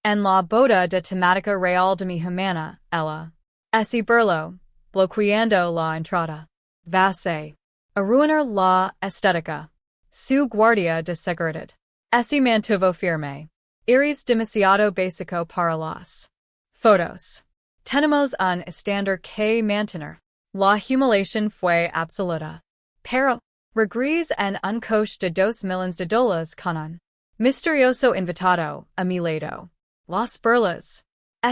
En la boda de temática real de mi hermana, ella. Ese burlo, bloqueando la entrada. Vase. Arruinar la estética. Su guardia de seguridad. Ese mantuvo firme. Iris demasiado básico para las fotos. Tenemos un estándar que mantener. La humiliación fue absoluta. Pero, regres en un coche de $2 millones con un misterioso invitado a mi lado. Las burlas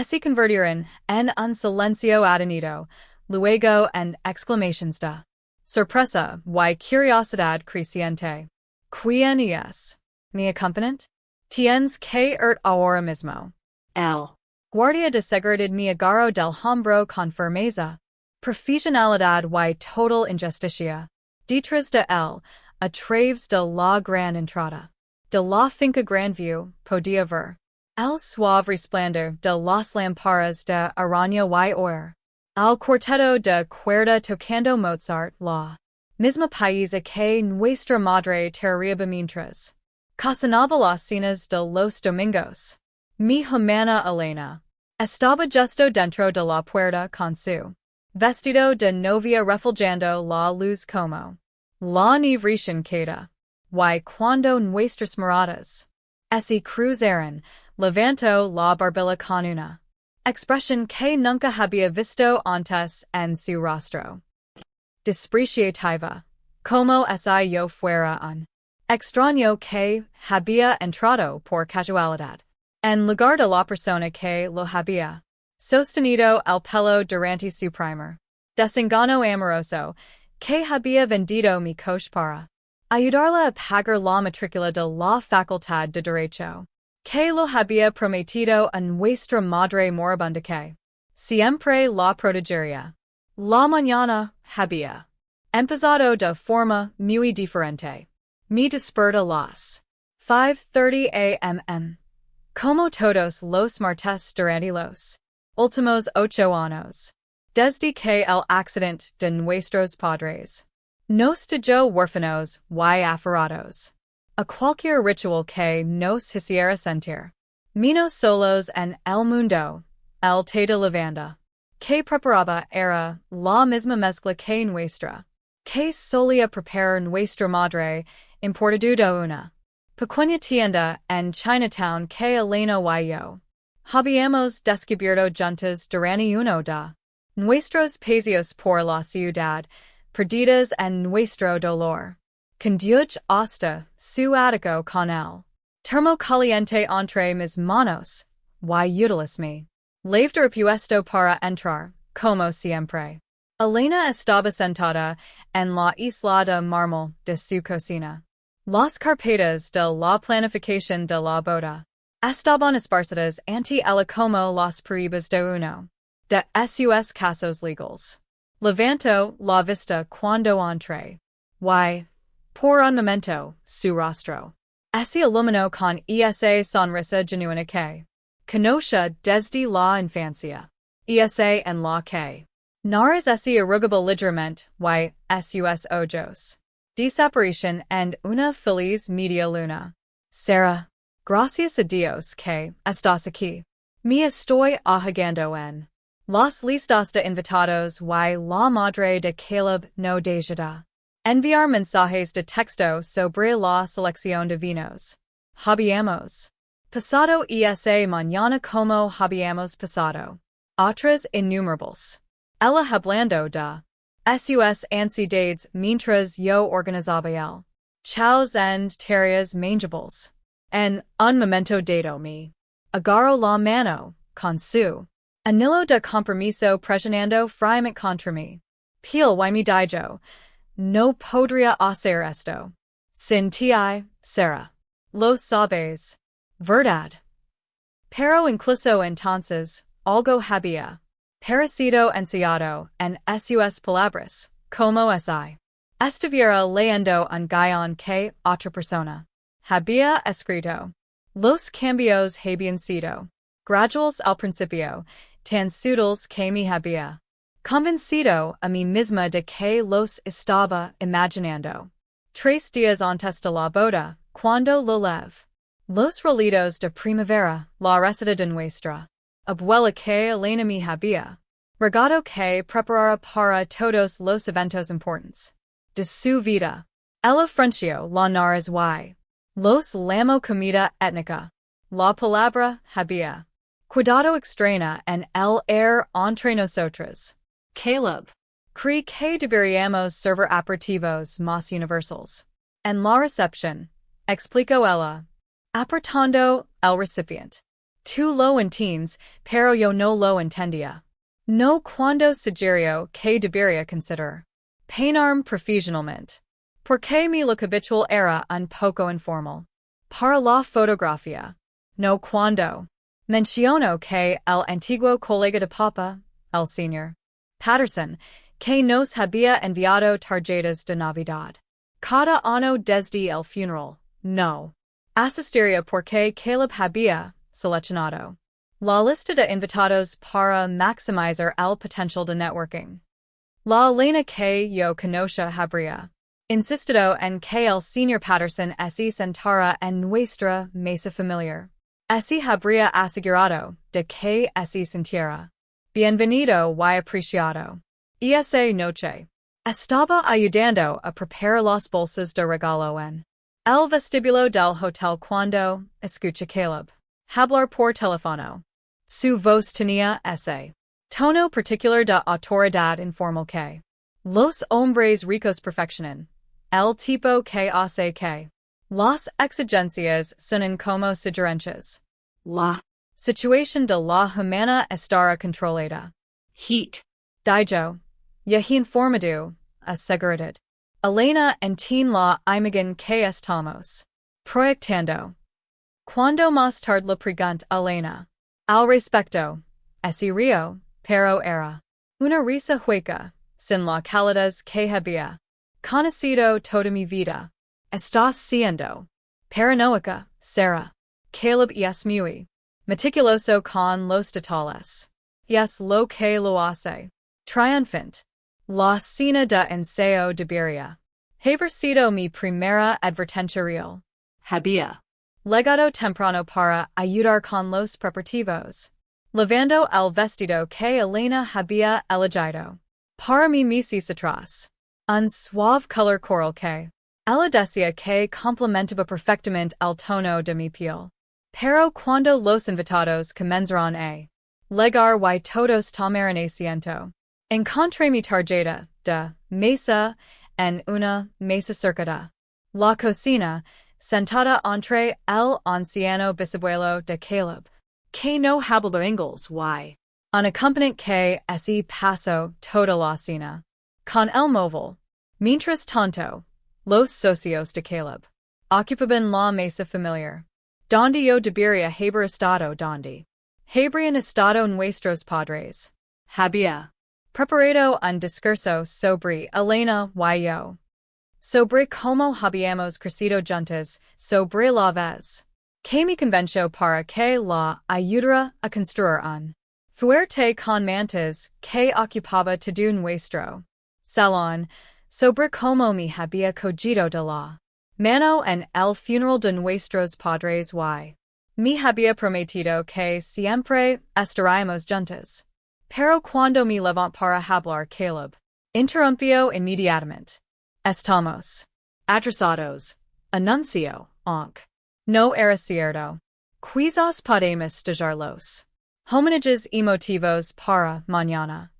se convirtieron en un silencio adenido, luego en exclamaciones de sorpresa y curiosidad creciente. ¿Quién es mi acompañante? Tienes que ir ahora mismo. El Guardia de seguridad me agarró del hombro con firmeza. Profesionalidad y total injusticia. Detrás de él, a través de la gran entrada de la finca Grand View, podía ver el suave resplandor de las lámparas de araña y oro. Al cuarteto de cuerda tocando Mozart, la misma paisa que nuestra madre terrible mientras cocinaba las cenas de los domingos. Mi hermana Elena estaba justo dentro de la puerta con su vestido de novia refulgendo la luz como la nieve recién caída. Y cuando nuestras miradas se cruzaron, levantó la barbilla con una expresión que nunca había visto antes en su rostro. Despreciativa, como si yo fuera un extraño que había entrado por casualidad en lugar de la persona que lo había sostenido el pelo durante su primer desengaño amoroso, que había vendido mi coche para ayudarla a pagar la matrícula de la Facultad de Derecho, que lo había prometido a nuestra madre moribunda que siempre la protegería. La mañana había empezado de forma muy diferente. Me desperté las 5:30 a.m. Como todos los martes durante los últimos 8 años, desde que el accidente de nuestros padres nos dejó huérfanos y aferrados a cualquier ritual que nos hiciera sentir menos solos en el mundo. El té de lavanda que preparaba era la misma mezcla que nuestra, que solía preparar nuestra madre, importado de una pequeña tienda en Chinatown que Elena y yo habíamos descubierto juntas durante uno de nuestros paseos por la ciudad, perdidas en nuestro dolor. Condujo hasta su ático con el termo caliente entre mis manos, y utilisme levde repuesto para entrar, como siempre. Elena estaba sentada en la isla de mármol de su cocina. Las carpetas de la planificación de la boda estaban esparcidas ante ella como las pruebas de uno de sus casos legales. Levantó la vista cuando entré. Y, por un momento, su rostro se iluminó con esa sonrisa genuina que conocía desde la infancia. Esa en la que naras ese arrugable ligeramente y sus ojos desaparecen en una feliz media luna. Sarah, gracias a Dios que estás aquí. Me estoy ahogando en las listas de invitados y la madre de Caleb no deja de enviar mensajes de texto sobre la selección de vinos. Habíamos pasado esa mañana como habíamos pasado otras innumerables. Ella hablando de sus ansiedades mientras yo organizaba el chows and tareas mangeables. En un momento dado me agarró la mano con su anillo de compromiso presionando firmemente contra mí. Peel y me dijo, no podría hacer esto sin ti, Sarah. Lo sabes, ¿verdad? Pero incluso entonces, algo había parecido ansiado en sus palabras, como si estuviera leyendo un guión que otra persona había escrito. Los cambios habían sido graduales al principio, tan sutiles que me había convencido a mí misma de que los estaba imaginando. 3 días antes de la boda, cuando lo lev Los Relitos de Primavera, la receta de nuestra abuela que Elena me había regado que preparara para todos los eventos importantes de su vida. Ella ofreció la nariz y los lamo comida étnica. La palabra había cuidado extraña en el air entre nosotros. Caleb. Cree que deberíamos servir aperitivos más universals. En la recepción, explicó ella, apartando el recipiente. Tú lo entiendes, pero yo no lo entendía. No cuando sugirió que debería considerar peinarme profesionalmente, porque mi look habitual era un poco informal. Para la fotografía, no cuando mencionó que el antiguo colega de papa, el señor Patterson, que nos había enviado tarjetas de Navidad cada año desde el funeral, no asistiría porque Caleb había seleccionado la lista de invitados para maximizar el potencial de networking. La Elena que yo conocía habría insistido en que el señor Patterson se sentara en nuestra mesa familiar. Se habría asegurado de que se sintiera bienvenido y apreciado. Y esa noche estaba ayudando a preparar las bolsas de regalo en el vestíbulo del hotel cuando escucha Caleb hablar por teléfono. Su voz tenía ese tono particular de autoridad informal que los hombres ricos perfeccionan, el tipo que hace que las exigencias sonen como sugerentes. La. Situación de la hermana estará controlada. Heat. Dijo, ya informado, asegurad. Elena entiende la imagen que estamos proyectando. Cuando más tarde le preguntó Elena al respecto, ese río, pero era una risa hueca, sin la calidez que había conocido toda mi vida. Estás siendo paranoica, Sarah. Caleb es muy meticuloso con los detalles. Y es lo que lo hace triunfante. La cena de ensayo debería haber sido mi primera advertencia real. Había Legado temprano para ayudar con los preparativos. Lavando el vestido que Elena había elegido para mi meses atrás. Un suave color coral que ella decía que complementaba perfectamente el tono de mi piel. Pero cuando los invitados comenzaron a llegar y todos tomaron asiento, encontré mi tarjeta de mesa en una mesa cercada. La cocina, sentada entre el anciano bisabuelo de Caleb, que no hablaba inglés y un acompañante que así pasó toda la cena, con el móvil. Mientras tanto, los socios de Caleb ocupaban la mesa familiar, donde yo debería haber estado donde habrían estado nuestros padres. había Preparado un discurso sobre Elena y yo. Sobre cómo habíamos crecido juntas, sobre la vez que me convenció para que la ayudara a construir un fuerte con mantas que ocupaba todo nuestro salón, sobre cómo me había cogido de la mano en el funeral de nuestros padres y me había prometido que siempre estaríamos juntas. Pero cuando me levanté para hablar Caleb interrumpió inmediatamente. Estamos atrasados. Anuncio, aunque no era cierto. Quizás podemos dejar los homenajes emotivos para mañana.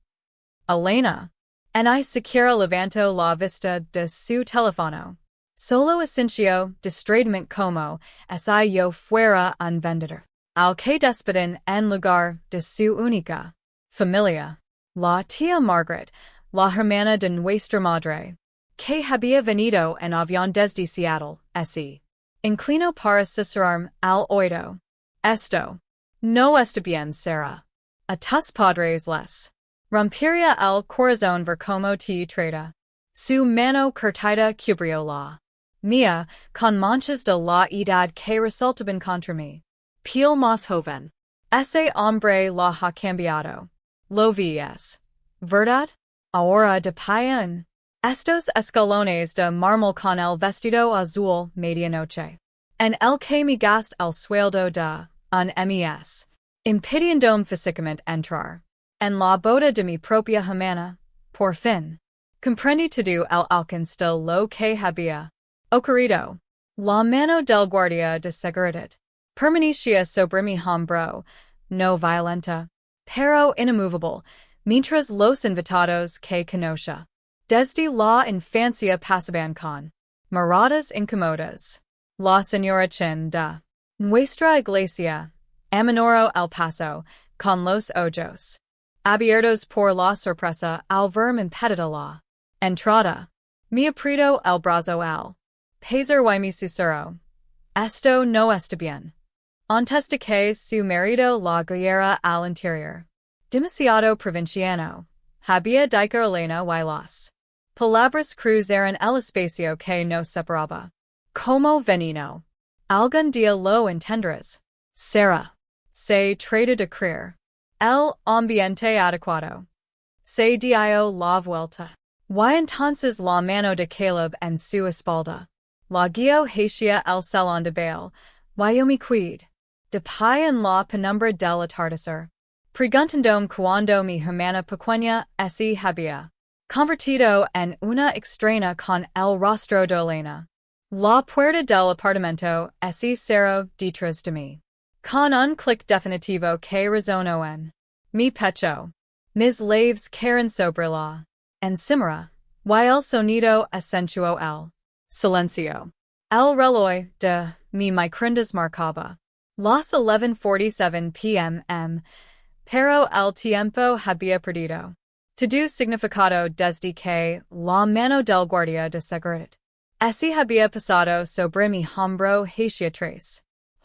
Elena en I siquiera levantó la vista de su teléfono. Solo asintió distraidamente como si yo fuera un vendedor al que despiden en lugar de su única familia. La tía Margaret, la hermana de nuestra madre, que había venido en avión desde Seattle, se inclinó para susurrarme al oído. Esto no está bien, Sarah. A tus padres les rompería el corazón ver cómo te trata. Su mano curtida cubrió la mía con manchas de la edad que resultaban contra mí. piel más joven. Ese hombre la ha cambiado. Lo ves, ¿verdad? Ahora de payan. Estos escalones de mármol con el vestido azul medianoche en el que me gast el sueldo de un mes, impidiéndome físicamente entrar en la boda de mi propia hermana, por fin. Comprendí todo el alcance de lo que había ocurrido. La mano del guardia de seguridad permanecía sobre mi hombro, no violenta, pero inamovable, mientras los invitados que conocía desde la infancia pasaban con miradas incómodas. La señora Chin de nuestra iglesia aminoró el paso con los ojos abiertos por la sorpresa al verme impedida la entrada. Me apretó el brazo al pesar y me susurró: Esto no está bien. Antes de que su marido la guiara al interior, demasiado provinciano, había dicho Elena y las palabras cruzaron el espacio que nos separaba. Como veneno. Algún día lo entenderás, Sarah. Se trata de creer el ambiente adecuado. Se dio la vuelta. Y entonces la mano de Caleb en su espalda. La guió hacia el salón de baile. Y yo me quedé de pie en la penumbra del atardecer, preguntándome cuando mi hermana pequeña se había convertido en una extraña con el rostro de Elena. La puerta del apartamento se cerró detrás de mí, con un clic definitivo que resonó en mi pecho. Mis labios cayeron sobre la encimera, y el sonido acentuó el silencio. El reloj de mi microondas marcaba las 11:47 p.m., pero el tiempo había perdido todo significado desde que la mano del guardia de seguridad se había pasado sobre mi hombro hacia 3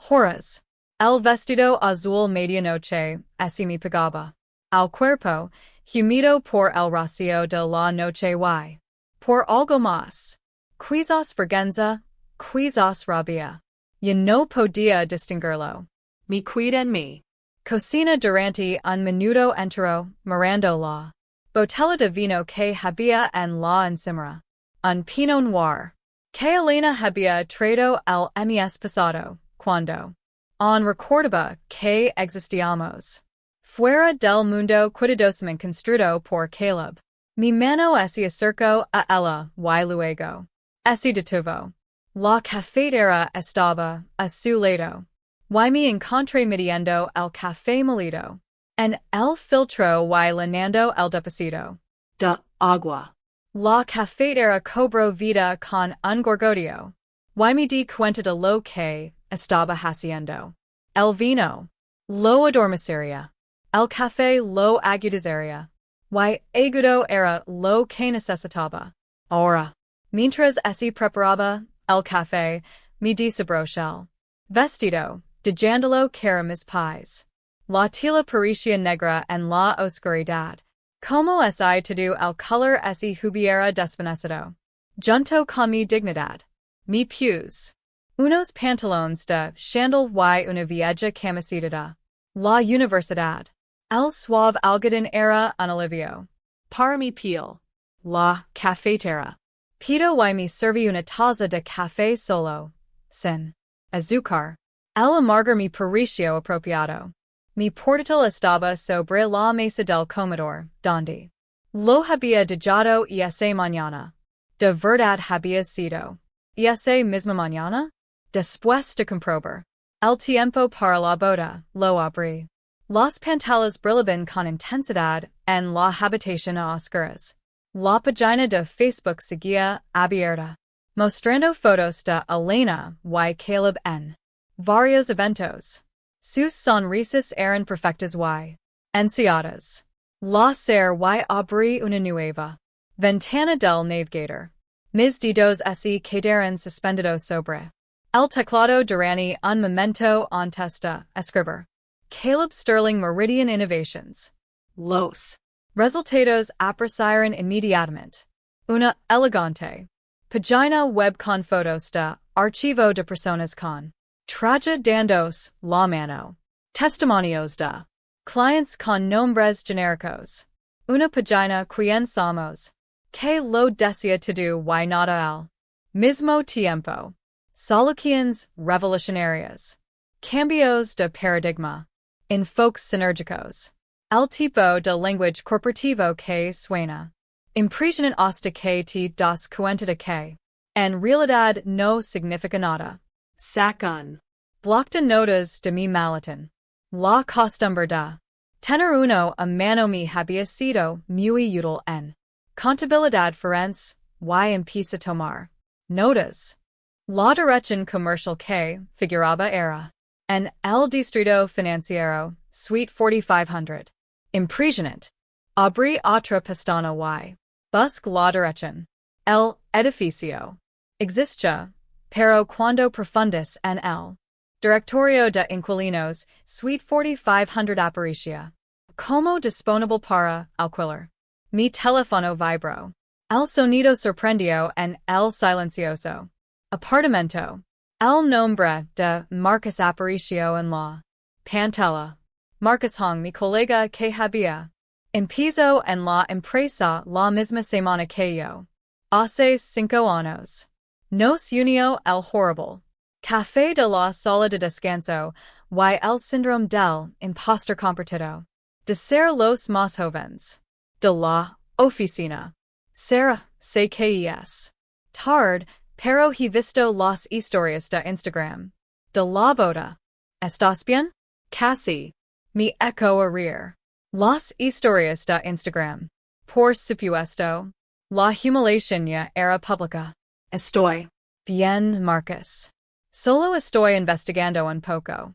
horas. El vestido azul medianoche se me pegaba al cuerpo, humido por el rocío de la noche y por algo más. Quizás vergüenza, quizás rabia. Yo no podía distinguirlo. Me quedé en mi cocina durante un minuto entero, mirando la botella de vino que había en la encimera. Un pinot noir que Elena había traído el mes pasado, cuando aún recordaba que existíamos fuera del mundo cuidadosamente construido por Caleb. Mi mano se acercó a ella y luego se detuvo. La cafetera estaba a su lado, y me encontré midiendo el café molido en el filtro y llenando el depósito de agua. La cafetera cobró vida con un gorgorio, y me di cuenta de lo que estaba haciendo. El vino lo adormecería, el café lo agudizaría, y agudo era lo que necesitaba. Ahora, mientras se preparaba el café, me desabroché el vestido, dejándolo caer mis pies. La tela parecía negra en la oscuridad, como si todo el color se hubiera desvanecido. Junto con mi dignidad, mi pies, unos pantalones de chandel y una vieja camiseta de la universidad. El suave algodón era un alivio. Para mi piel. La cafetera pido y me serví una taza de café solo, sin azúcar. El amargo me pareció apropiado. Mi portátil estaba sobre la mesa del comedor, donde lo había dejado esa mañana. ¿De verdad había sido esa misma mañana? Después de comprobar el tiempo para la boda, lo abrí. Las pantallas brillaban con intensidad en la habitación a oscuras. La página de Facebook seguía abierta, mostrando fotos de Elena y Caleb en varios eventos. Sus sonrisas eran perfectas y ansiadas. La cerré y abrí una nueva ventana del navigator. Mis dedos se quedaron suspendidos sobre el teclado durante un momento antes de escribir. Caleb Sterling Meridian Innovations. Los resultados aparecieron inmediatamente. Una elegante página web con fotos de archivo de personas con traje dandos la mano. Testimonios de clientes con nombres genéricos. Una página quien somos que lo decía todo y nada al mismo tiempo. Soluciones revolucionarias. Cambios de paradigma. Enfoques sinérgicos. El tipo de lenguaje corporativo que suena. Impresión hasta que te das cuenta de que, en realidad no significa nada. Sacan. Block de notas de mi maletín. La costumbre de tener uno a mano me había sido muy útil en contabilidad forense, y empieza a tomar notas. La dirección comercial que figuraba era en el distrito financiero, suite 4500. Impresionante. Abrí otra pestana y busque la dirección. El edificio existe, pero cuando profundis en el directorio de inquilinos, suite 4500 aparicia como disponible para alquiler. Mi teléfono vibró. El sonido sorprendió en el silencioso apartamento. El nombre de Marcus apareció en la pantalla. Marcus Hong, mi colega que había empezó en la empresa la misma semana que yo. Hace 5 años. Nos unió el horrible café de la sala de descanso y el síndrome del impostor compartido. De ser los más jóvenes. De la oficina. Sarah, sé que es tarde, pero he visto las historias de Instagram. De la boda. ¿Estás bien? Casi. Me echo a reír. Las historias de Instagram. Por supuesto. La humillación ya era pública. Estoy. Bien, Marcus. Solo estoy investigando un poco.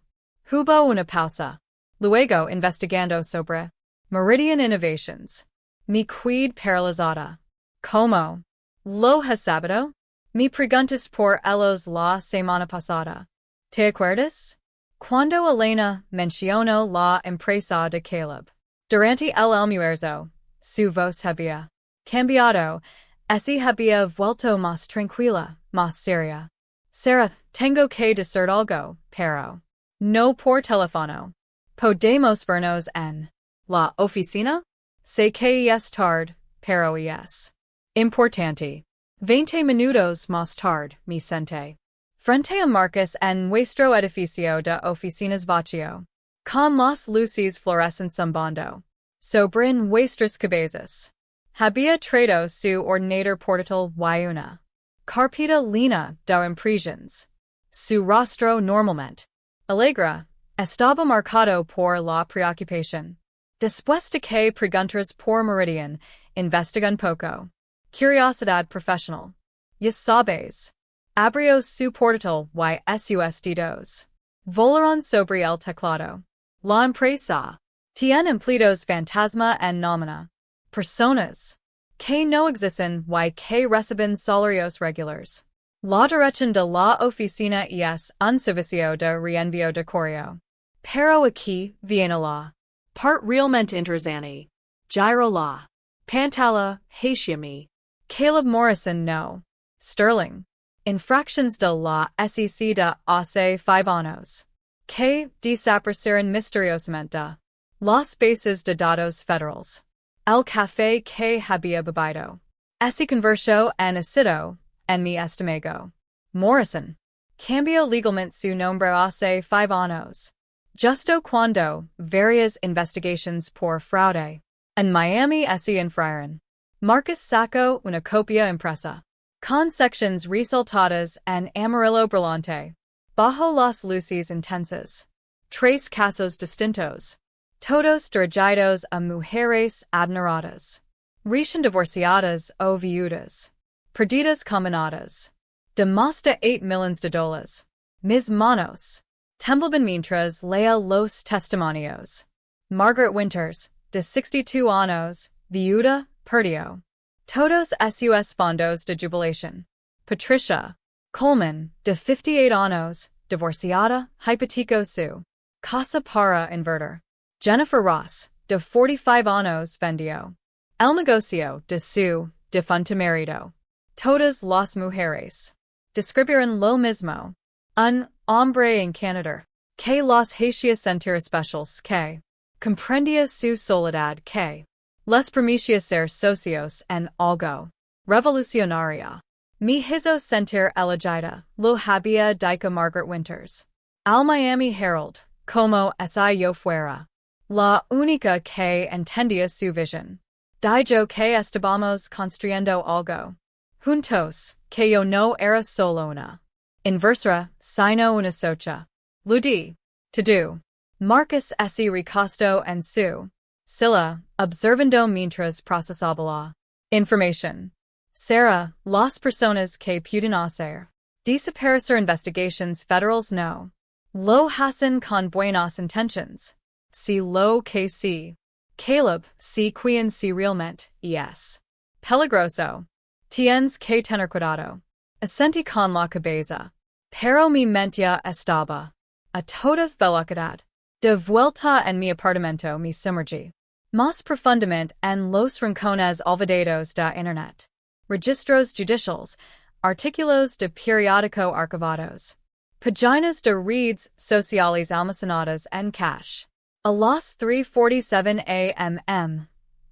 Hubo una pausa. Luego investigando sobre Meridian Innovations. Mi quid paralizada. ¿Cómo? ¿Lo has sabido? Me preguntas por ellos la semana pasada. ¿Te acuerdas? Cuando Elena mencionó la empresa de Caleb. Durante el almuerzo, su voz había cambiado. Así había vuelto más tranquila, más seria. Sarah, tengo que decir algo, pero no por teléfono. Podemos vernos en La oficina? sé que es tarde, pero es importante. 20 minutos más tarde, me senté frente a Marcus en nuestro edificio de oficinas vacío, con las luces fluorescentes zumbando sobre nuestras cabezas. Había traído su ordenador portátil y una carpeta llena de impresiones. Su rostro normalmente alegre estaba marcado por la preocupación. Después de que preguntas por Meridian, investiga un poco. Curiosidad profesional. Ya sabes. Abrió su portátil y sus dedos volaron sobre el teclado. La empresa tiene empleados fantasma en nómina. Personas que no existen y que reciben salarios regulares. La dirección de la oficina es un servicio de reenvío de correo. Pero aquí viene la Part realmente interesante. Gyro la. Pantalla, haitiami. Caleb Morrison no. Sterling. Infractions de la SEC de hace 5 años. Que desaparecieron misteriosamente. Las bases de datos federales. El café que había bebido. Se convirtió en ácido, en mi estómago. Morrison. Cambió legalmente su nombre hace 5 años. Justo cuando varias investigations por fraude en Miami se infrayeron. Marcus sacó una copia impresa. Con sections resaltadas en amarillo brillante. Bajo las luces intensas. 3 casos distintos. Todos dirigidos a mujeres admiradas. Recién divorciadas o viudas. Perdidas combinadas. De más de 8 millones de dólares. Mis manos temblaban mientras leía los testimonios. Margaret Winters, de 62 años, viuda, perdió todos sus fondos de jubilación. Patricia Coleman, de 58 años, divorciada, hipotecó su casa para invertir. Jennifer Ross, de 45 años, vendió el negocio de su difunto marido. Todas las mujeres describieron lo mismo. Un hombre en Canadá que los hacía sentir especiales que comprendía su soledad que les permitía ser socios en algo revolucionaria. Mi hizo sentir elegida, lo había dicho Margaret Winters. Al Miami Herald, como si yo fuera la única que entendía su visión. Dijo que estábamos construyendo algo juntos, que yo no era solo una inversora, sino una socia. Ludi, to do. Marcus ese recostó en su silla, observando mientras procesaba la information. Sarah, las personas que pueden hacer desaparecer investigations federales no lo hacen con buenas intentions. Si lo que si Caleb, si quien si realmente es peligroso. Tienes que tener cuidado. Asentí con la cabeza. Pero mi mente estaba a toda velocidad. De vuelta en mi apartamento me sumergí más profundamente en los rincones olvidados de Internet. Registros judiciales, artículos de periódico archivados, páginas de redes sociales almacenadas en cache. A las 3:47 a.m.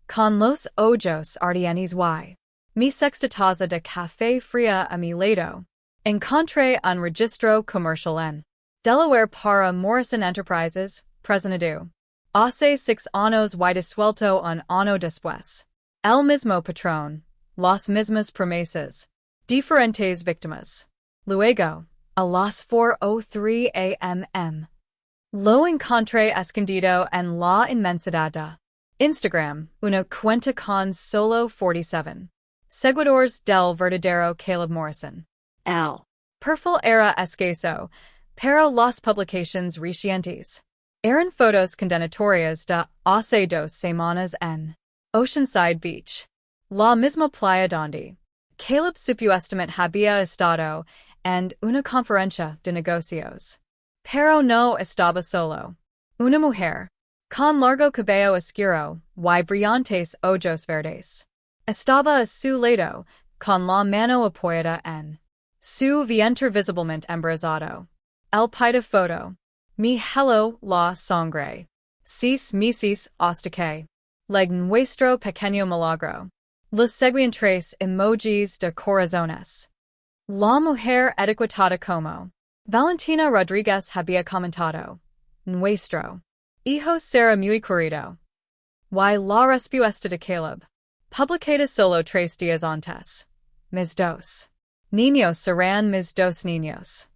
Con los ojos ardientes y mi sexta taza de café fría a mi lado, encontré un registro comercial en Delaware para Morrison Enterprises, presentado hace 6 años y disuelto un año después. El mismo patrón, las mismas promesas, diferentes víctimas. Luego, a las 4:03 a.m. Lo encontré escondido en la inmensidad de Instagram, una cuenta con solo 47 seguidores del verdadero Caleb Morrison. El Perfil era escaso, pero las publicaciones recientes eran fotos condenatorias de hace 2 semanas en Oceanside Beach, la misma playa donde Caleb supuestamente había estado en una conferencia de negocios. Pero no estaba solo. Una mujer, con largo cabello oscuro y brillantes ojos verdes, estaba a su lado, con la mano apoyada en su vientre visiblemente embarazado. El pide foto. Mi hello la sangre. Sis meses hasta que leg nuestro pequeño milagro. Los siguientes emojis de corazones. La mujer etiquetada como Valentina Rodríguez había comentado. Nuestro hijo será muy querido. Y la respuesta de Caleb. Publicada solo 3 días antes. Mis dos niños serán mis dos niños.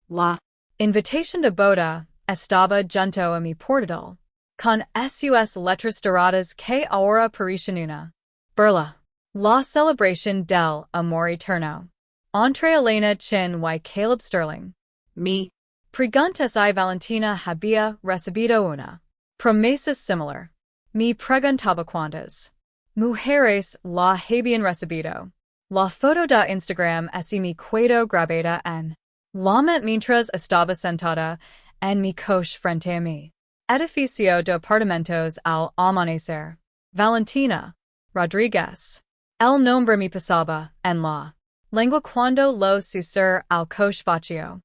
La Invitación de boda estaba junto a mi portal. Con sus letras doradas que ahora parecen una burla. La celebración del amor eterno. Entre Elena Chin y Caleb Sterling. mi Pregunta si Valentina había recibido una promesa similar. Me preguntaba cuántas mujeres la habían recibido. La foto de Instagram es mi quedo grabada en la mente mientras estaba sentada en mi coche frente a mi edificio de apartamentos al amanecer. Valentina Rodríguez. El nombre me pasaba en la lengua cuando lo susurré al coche vacío.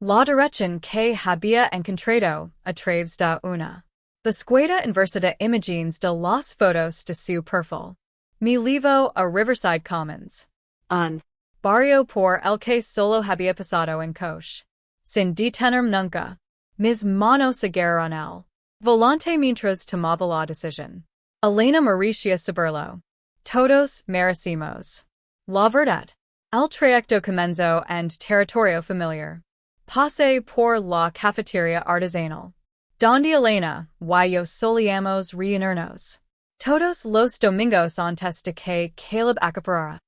La dirección que había encontrado a través de una búsqueda inversa de imágenes de las fotos de su perfil. Me llevó a Riverside Commons, un barrio por el que solo había pasado en coche. Sin detenerme nunca. Mis manos siguieron el volante mientras tomaba la decisión. Elena Mauricia Saberlo. Todos merecimos la verdad. El trayecto comenzó en territorio familiar. Pasé por la cafetería artesanal, donde Elena y yo solíamos reunirnos todos los domingos antes de que Caleb acaparara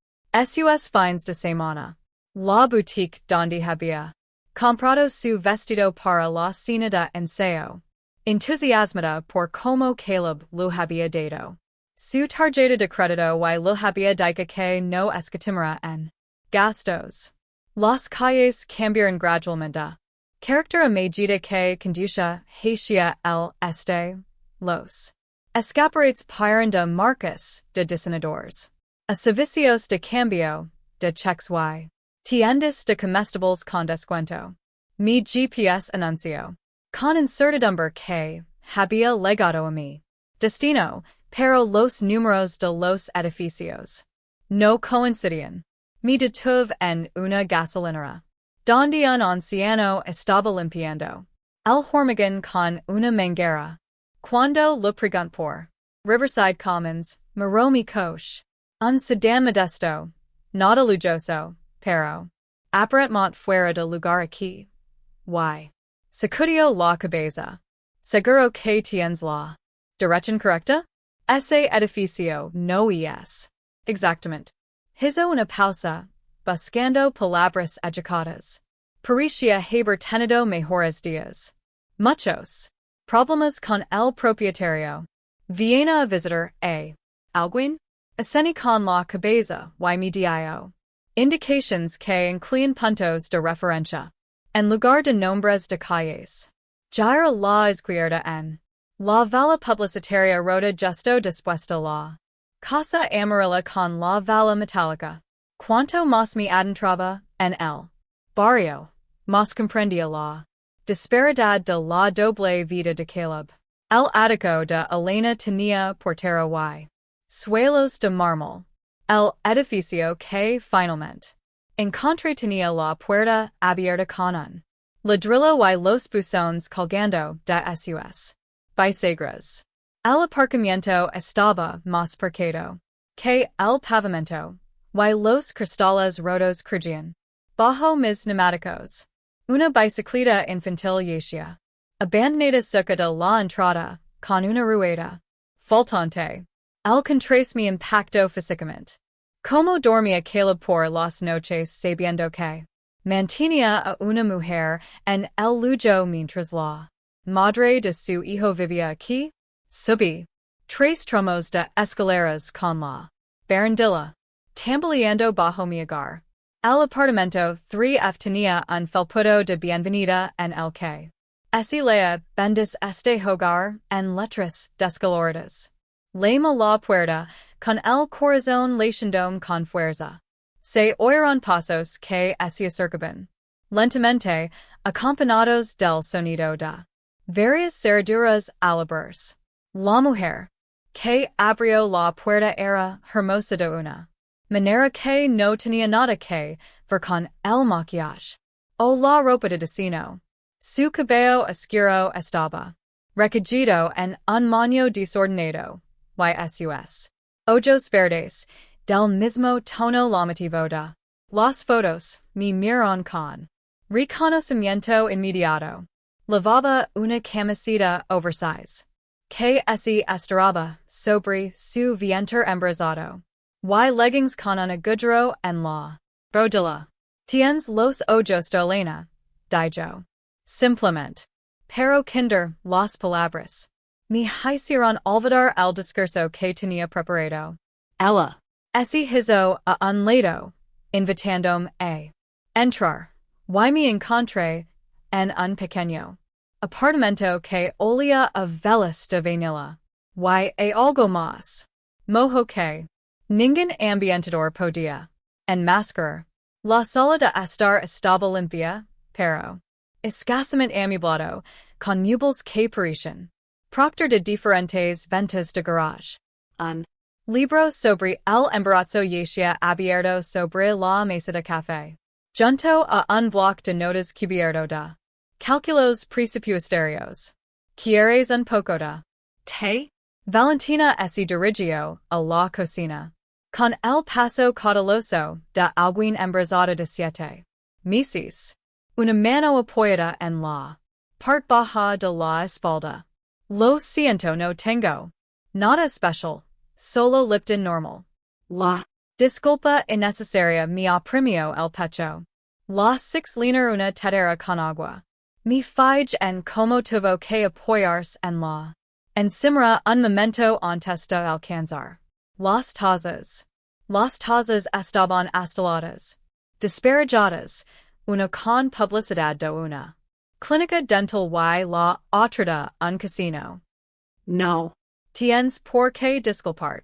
sus fines de semana. La boutique donde había comprado su vestido para la cena de ensayo. Entusiasmada por cómo Caleb lo había dado. Su tarjeta de crédito y lo había dicho que no escatimara en gastos. Las calles cambiaron gradualmente. Character a medida que conducía hacia el este. Los escaparates paran de marcas de diseñadores. A servicios de cambio, de cheques y tiendas de comestibles con descuento. Mi GPS anuncio. Con incertidumbre que había legado a mi destino, pero los números de los edificios no coincidían. Mi detuve en una gasolinera. Donde un anciano estaba limpiando el hormigón con una manguera. Cuando lo preguntó por Riverside Commons, miró mi coche. Un sedán modesto, nada lujoso, pero aparentemente fuera de lugar aquí. Y sacudió la cabeza. Seguro que tienes la dirección correcta? Ese edificio no es exactamente. Hizo una pausa, buscando palabras educadas. Parecía haber tenido mejores días. Muchos problemas con el propietario. Viene a visitar a alguien. Ascendí con la cabeza y mi dio indicaciones que incluyen puntos de referencia. En lugar de nombres de calles. Gira la izquierda en la vala publicitaria rota justo después de la casa amarilla con la vala metálica. Cuanto más me adentraba en el barrio, más comprendía la disparidad de la doble vida de Caleb. El ático de Elena tenía portero y suelos de mármol. El edificio que finalmente encontré tenía la puerta abierta con un ladrillo y los buzones colgando de sus bisagras. El aparcamiento estaba más parqueado que el pavimento, y los cristales rotos crujían bajo mis neumáticos. Una bicicleta infantil yacía abandonada cerca de la entrada, con una rueda faltante. El contraste me impactó físicamente. Como dormía Caleb por las noches sabiendo que mantenía a una mujer en el lujo mientras la madre de su hijo vivía aquí. Subí 3 tramos de escaleras con la barandilla tambaleando bajo mi hogar. El apartamento 3F tenía un felpudo de bienvenida en el que así leía bendice este hogar en letras descoloradas. Lema la puerta con el corazón latiendo con fuerza. Se oyeron pasos que se acercaban lentamente, acompañados del sonido de varias cerraduras al abrirse. La mujer que abrió la puerta era hermosa de una manera que no tenía nada que ver con el maquillaje o la ropa de destino. Su cabello oscuro estaba recogido en un moño desordenado, y sus ojos verdes, del mismo tono llamativo de las fotos, me miraron con reconocimiento inmediato. Lavaba una camiseta oversize que se estiraba sobre su vientre embarazado, y leggings con un agujero en la rodilla. Tienes los ojos de Elena, dijo. Simplemente. Pero kinder, las palabras me hicieron olvidar el discurso que tenía preparado. Ella Se hizo a un lado, invitándome a entrar, y me encontré en un pequeño apartamento que olía a velas de vainilla, y a algo más mojo que ningún ambientador podía enmascarar. La sala de estar estaba limpia, pero escasamente amueblado, con muebles que parecían proctor de diferentes ventas de garage. un Libro sobre el embarazo yacía abierto sobre la mesa de café, junto a un bloc de notas cubierto de cálculos presupuestarios. ¿Quieres un poco de té? Valentina se dirigió a la cocina, con el paso cauteloso de alguien embarazada de 7 meses. Una mano apoyada en la parte baja de la espalda. Lo siento, no tengo nada especial, solo Lipton normal. la Disculpa innecesaria me oprimió el pecho. La 6 llenar una tetera con agua. Mi fige en como tuvo que apoyarse en la encimera un momento antes de alcanzar las tazas. Las tazas estaban asteladas, disparajadas, una con publicidad de una clínica dental y la otra de un casino. no Tienes por qué disculpar,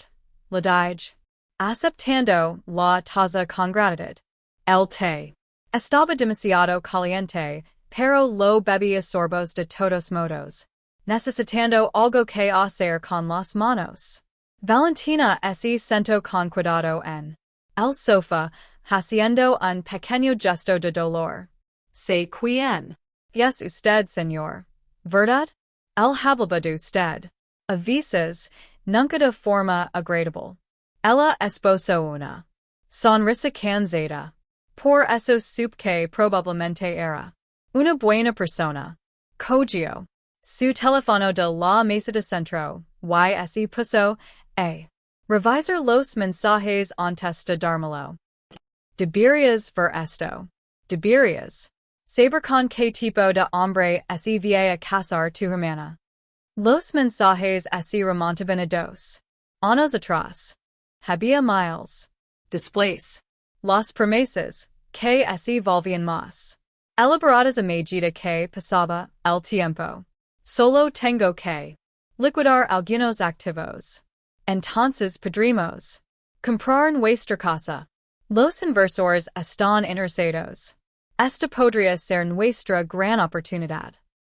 le dije, aceptando la taza con gratitud. El té estaba demasiado caliente, pero lo bebí a sorbos de todos modos, necesitando algo que hacer con las manos. Valentina se sentó con cuidado en El sofá, haciendo un pequeño gesto de dolor. Sé quién. Yes, usted, señor. ¿Verdad? El habla de usted. A veces, nunca de forma agradable. Ella esposo una. Sonrisa cansada. Por eso supe que probablemente era una buena persona. Cogió su teléfono de la mesa de centro, y así puso a revisar los mensajes antes de dármelo. Deberías ver esto. Deberías saber con qué tipo de hombre así va a casar tu hermana. Los mensajes así remontaban a 2 años atrás. Había miles. Después. Las promesas, que así volvían más elaboradas a medida que pasaba el tiempo. Solo tengo que liquidar algunos activos. Entonces podremos comprar nuestra casa. Los inversores están interesados. Esta podría ser nuestra gran oportunidad.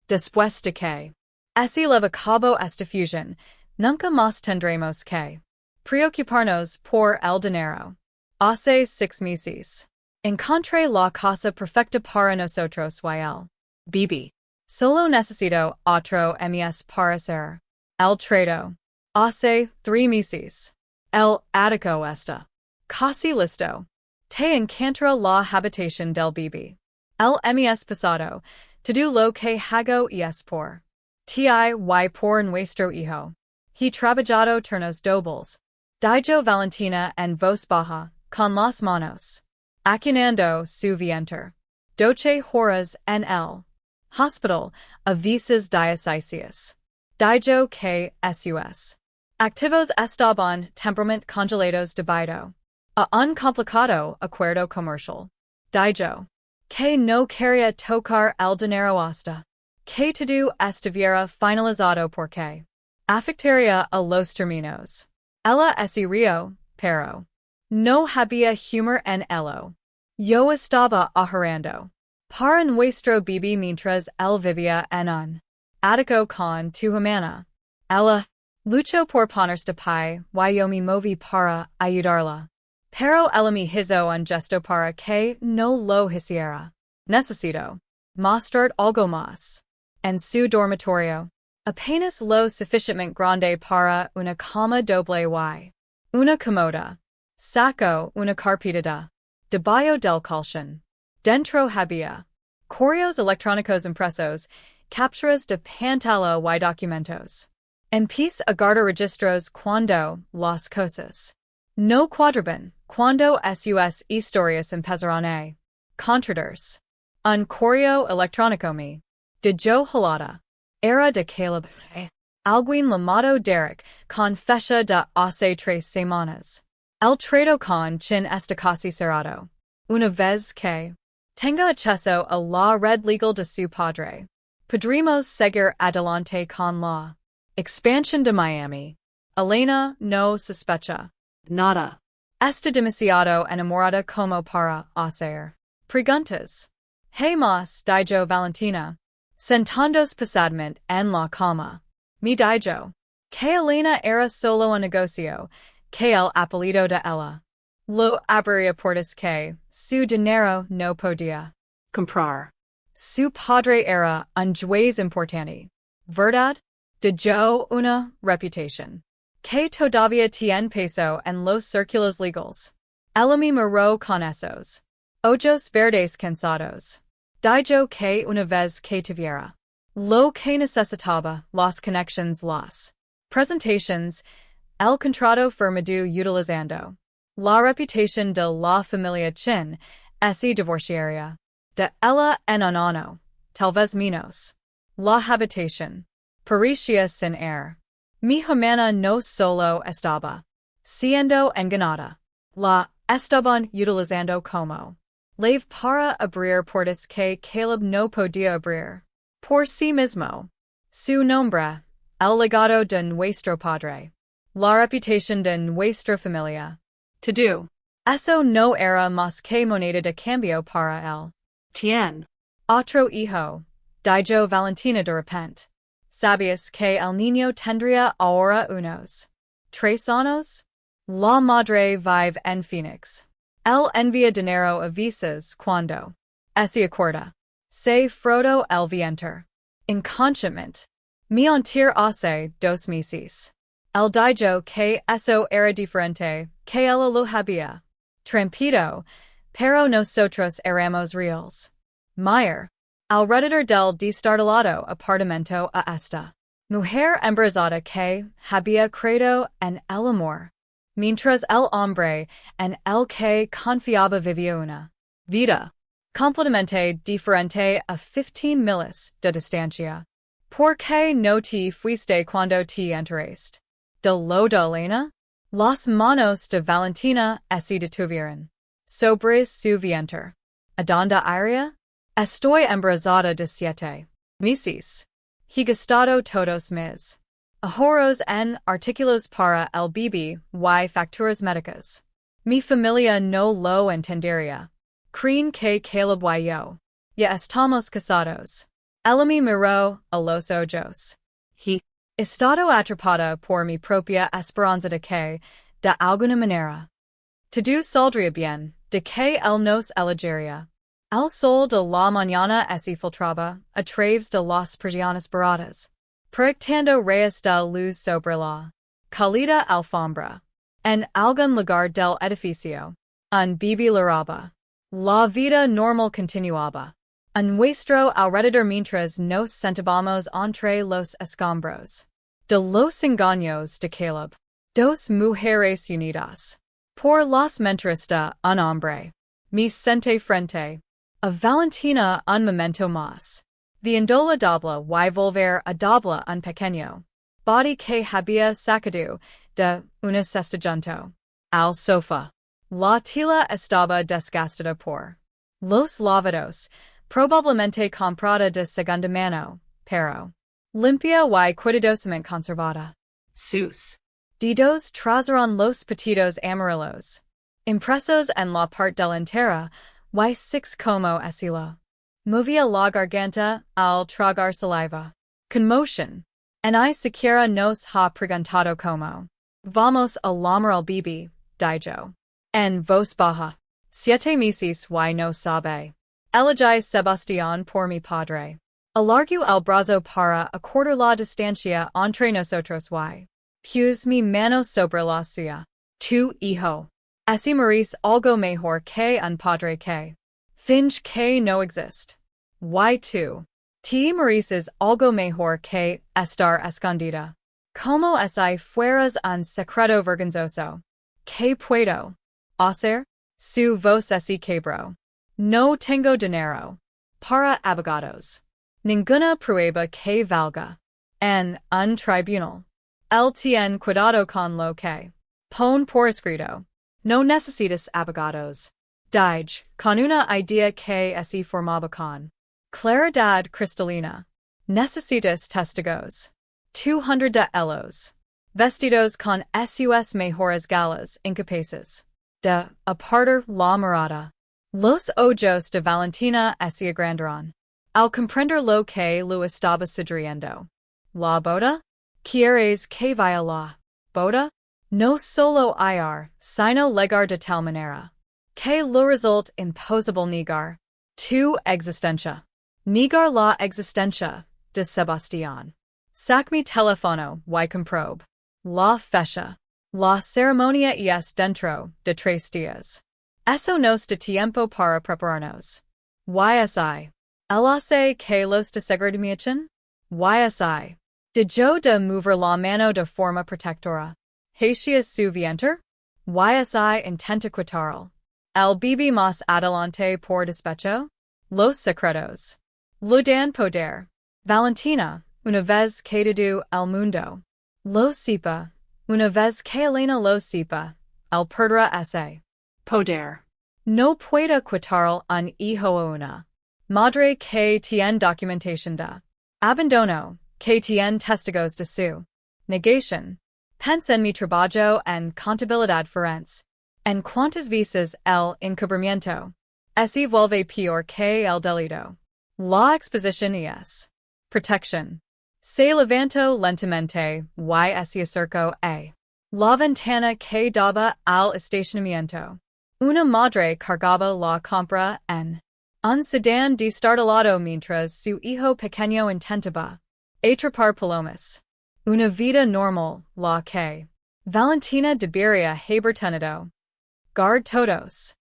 Después de que así lleve a cabo esta fusión, nunca más tendremos que preocuparnos por el dinero. Hace 6 meses. Encontré la casa perfecta para nosotros y el Bibi. solo necesito otro mes para hacer el trato. Hace 3 meses. El ático está casi listo. Te encantará la habitación del Bibi. El mes pasado, todo lo que hago es por ti y por nuestro hijo. He trabajado turnos dobles. Dijo Valentina en voz baja, con las manos acunando su vientre. 12 horas en el hospital, a veces diocesias. Dijo que sus activos estaban temporalmente congelados debido a un complicado acuerdo comercial. Dijo que no quería tocar el dinero hasta que todo estuviera finalizado porque afectaría a los términos. Ella se rió, pero no había humor en ello. Yo estaba ahorrando para nuestro Bibi mientras él vivía en un ático con tu hermana. Ella luchó por ponerse de pie y yo me moví para ayudarla. Pero ella me hizo un gesto para que no lo hiciera. Necesito mostrar algo más. En su dormitorio, apenas lo suficientemente grande para una cama doble y una comoda. Saco una carpeta debajo del colchón. Dentro había correos electrónicos impresos, capturas de pantalla y documentos. Empieza a guardar registros cuando las cosas no cuadraban, cuando sus historias empezaron a contradicirse. Un correo electrónico me dijo halada. Era de Caleb. Alguien llamado Derek, con fecha de hace 3 semanas. El trato con quien está casi cerrado. Una vez que tenga acceso a la red legal de su padre, podremos seguir adelante con la expansión de Miami. Elena no sospecha Nada. está demasiado enamorada como para hacer preguntas. Hey mas, dijo Valentina, sentándose pesadamente en la cama. Me dijo que Elena era solo un negocio, que el apellido de ella lo abriría portas que su dinero no podía Comprar. su padre era un juez importante, ¿verdad? Dijo una reputación que todavía tiene peso en los círculos legales. Ella me miró con esos ojos verdes cansados. Dijo que una vez que tuviera lo que necesitaba, las conexiones, las presentations, el contrato firmado utilizando la reputación de la familia Chin, se divorciaría de ella en un año, tal vez menos. La habitación parecía sin air. Mi hermana no solo estaba siendo engañada, la estaban utilizando como lave para abrir puertas que Caleb no podía abrir por sí mismo. Su nombre, el legado de nuestro padre, la reputación de nuestra familia. To do. Eso no era más que moneda de cambio para él. Tien. Otro hijo, dijo Valentina de repente. ¿Sabías que el niño tendría ahora unos 3 años? La madre vive en Phoenix. El envía dinero a visas cuando. Ese acorda. Se frodo el vienter. Inconscientemente. Mi ontir hace 2 meses. El dijo que eso era diferente, que él lo había. Trampido, pero nosotros éramos reales. Meyer. Alrededor del destartalado apartamento a esta. Mujer embarazada que había creído en el amor. Mientras el hombre en el que confiaba vivía una vida completamente diferente a 15 miles de distancia. ¿Por qué no te fuiste cuando te enteraste? De lo de Elena? Las manos de Valentina se detuvieron sobre su vientre. ¿Adonde iría? Estoy embarazada de 7 meses. He gastado todos mis ahorros en artículos para el bebé y facturas médicas. Mi familia no lo entendería. Creen que Caleb y yo ya estamos casados. Ella me miró a los ojos. He Estado atrapada por mi propia esperanza de que, de alguna manera, todo saldría bien, de que él nos elegiría. El sol de la mañana se filtraba a través de las persianas baratas, proyectando rayos de luz sobre la cálida alfombra. En algún lugar del edificio, un bebé lloraba. La vida normal continuaba. A nuestro alrededor mientras nos sentábamos entre los escombros de los engaños de Caleb. 2 mujeres unidas por las mentiras de un hombre. Me senté frente a Valentina un momento más, viendo la doble y volver a doble un pequeño body que había sacado de una cesta junto al sofá. La tela estaba desgastada por los lavados, probablemente comprada de segunda mano, pero limpia y cuidadosamente conservada. sus Dedos trazaron los petitos amarillos, impresos en la parte delantera, y 6 como estilo. Movía la garganta al tragar saliva. Conmotion. En I siquiera nos ha preguntado cómo. Vamos a llamar al bebé, dijo. En voz baja. 7 meses y no sabe. Elegí Sebastián por mi padre. Alargó el brazo para acortar la distancia entre nosotros y puse mi mano sobre la suya. Tu hijo. Ese merece algo mejor que un padre que finge que no existe. Y tú. Te mereces algo mejor que estar escondida. Como si fueras un secreto vergonzoso. ¿Qué puedo hacer? Su voz se quebró. No tengo dinero para abogados. Ninguna prueba que valga. En un tribunal. Él tiene cuidado con lo que pon por escrito. No necesitas abogados. Dije, con una idea que se formaba con claridad cristalina. Necesitas testigos. 200 de ellos. Vestidos con sus mejores galas incapaces de apartar la mirada. Los ojos de Valentina se agrandaron. Al comprender lo que lo estaba sucediendo. ¿La boda? ¿Quieres que vaya la boda? No solo ir, sino llegar de tal manera que lo resulte imposible negar tu existencia. Negar la existencia de Sebastián. Sac mi teléfono y comprobe la fecha. La ceremonia es dentro de 3 días. Eso nos da tiempo para prepararnos. YSI. El hace que los de segregación? YSI. De yo de mover la mano de forma protectora. Hacia su vientre? YSI intenta quitarlo. El bebé más adelante por despecho? Los secretos. Lo dan poder. Valentina, una vez que todo el mundo lo sepa, una vez que Elena lo sepa, el perderá ese poder. no puede quitarle un hijo a una madre que tiene documentación de abandono, que tiene testigos de su negación. Pensa en mi trabajo en contabilidad forense. En cuantas veces el encubrimiento se vuelve peor que el delito. La exposición es protección. Se levantó lentamente y se acercó a la ventana que daba al estacionamiento. Una madre cargaba la compra en un sedán destartalado mientras su hijo pequeño intentaba atrapar palomas. Una vida normal, la que Valentina debería haber tenido. Guard todos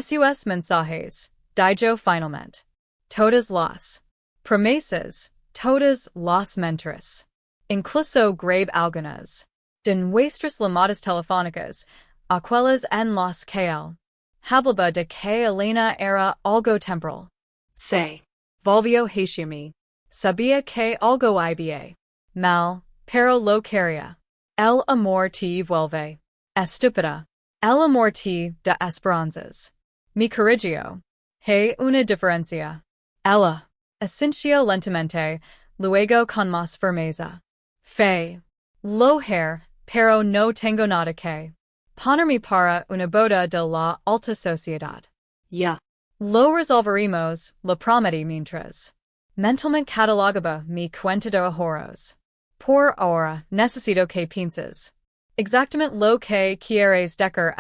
sus mensajes, dijo finalmente. Todas las promesas, todas las mentiras. Incluso grave algunas de nuestras llamadas telefónicas, aquellas en las que él hablaba de que Elena era algo temporal. Se Volvió hacia mí. Sabía que algo había mal, pero lo quería. El amor te vuelve estúpida. El amor te da esperanzas. Mi corrigió. Hay una diferencia. Ella asintió lentamente, luego con más firmeza. Fe. Lo hair, pero no tengo nada que ponerme para una boda de la alta sociedad. ya. Lo resolveremos, lo prometí mientras mentalmente catalogaba mi cuenta de ahorros. Por ahora, necesito que pienses exactamente lo que quieres decir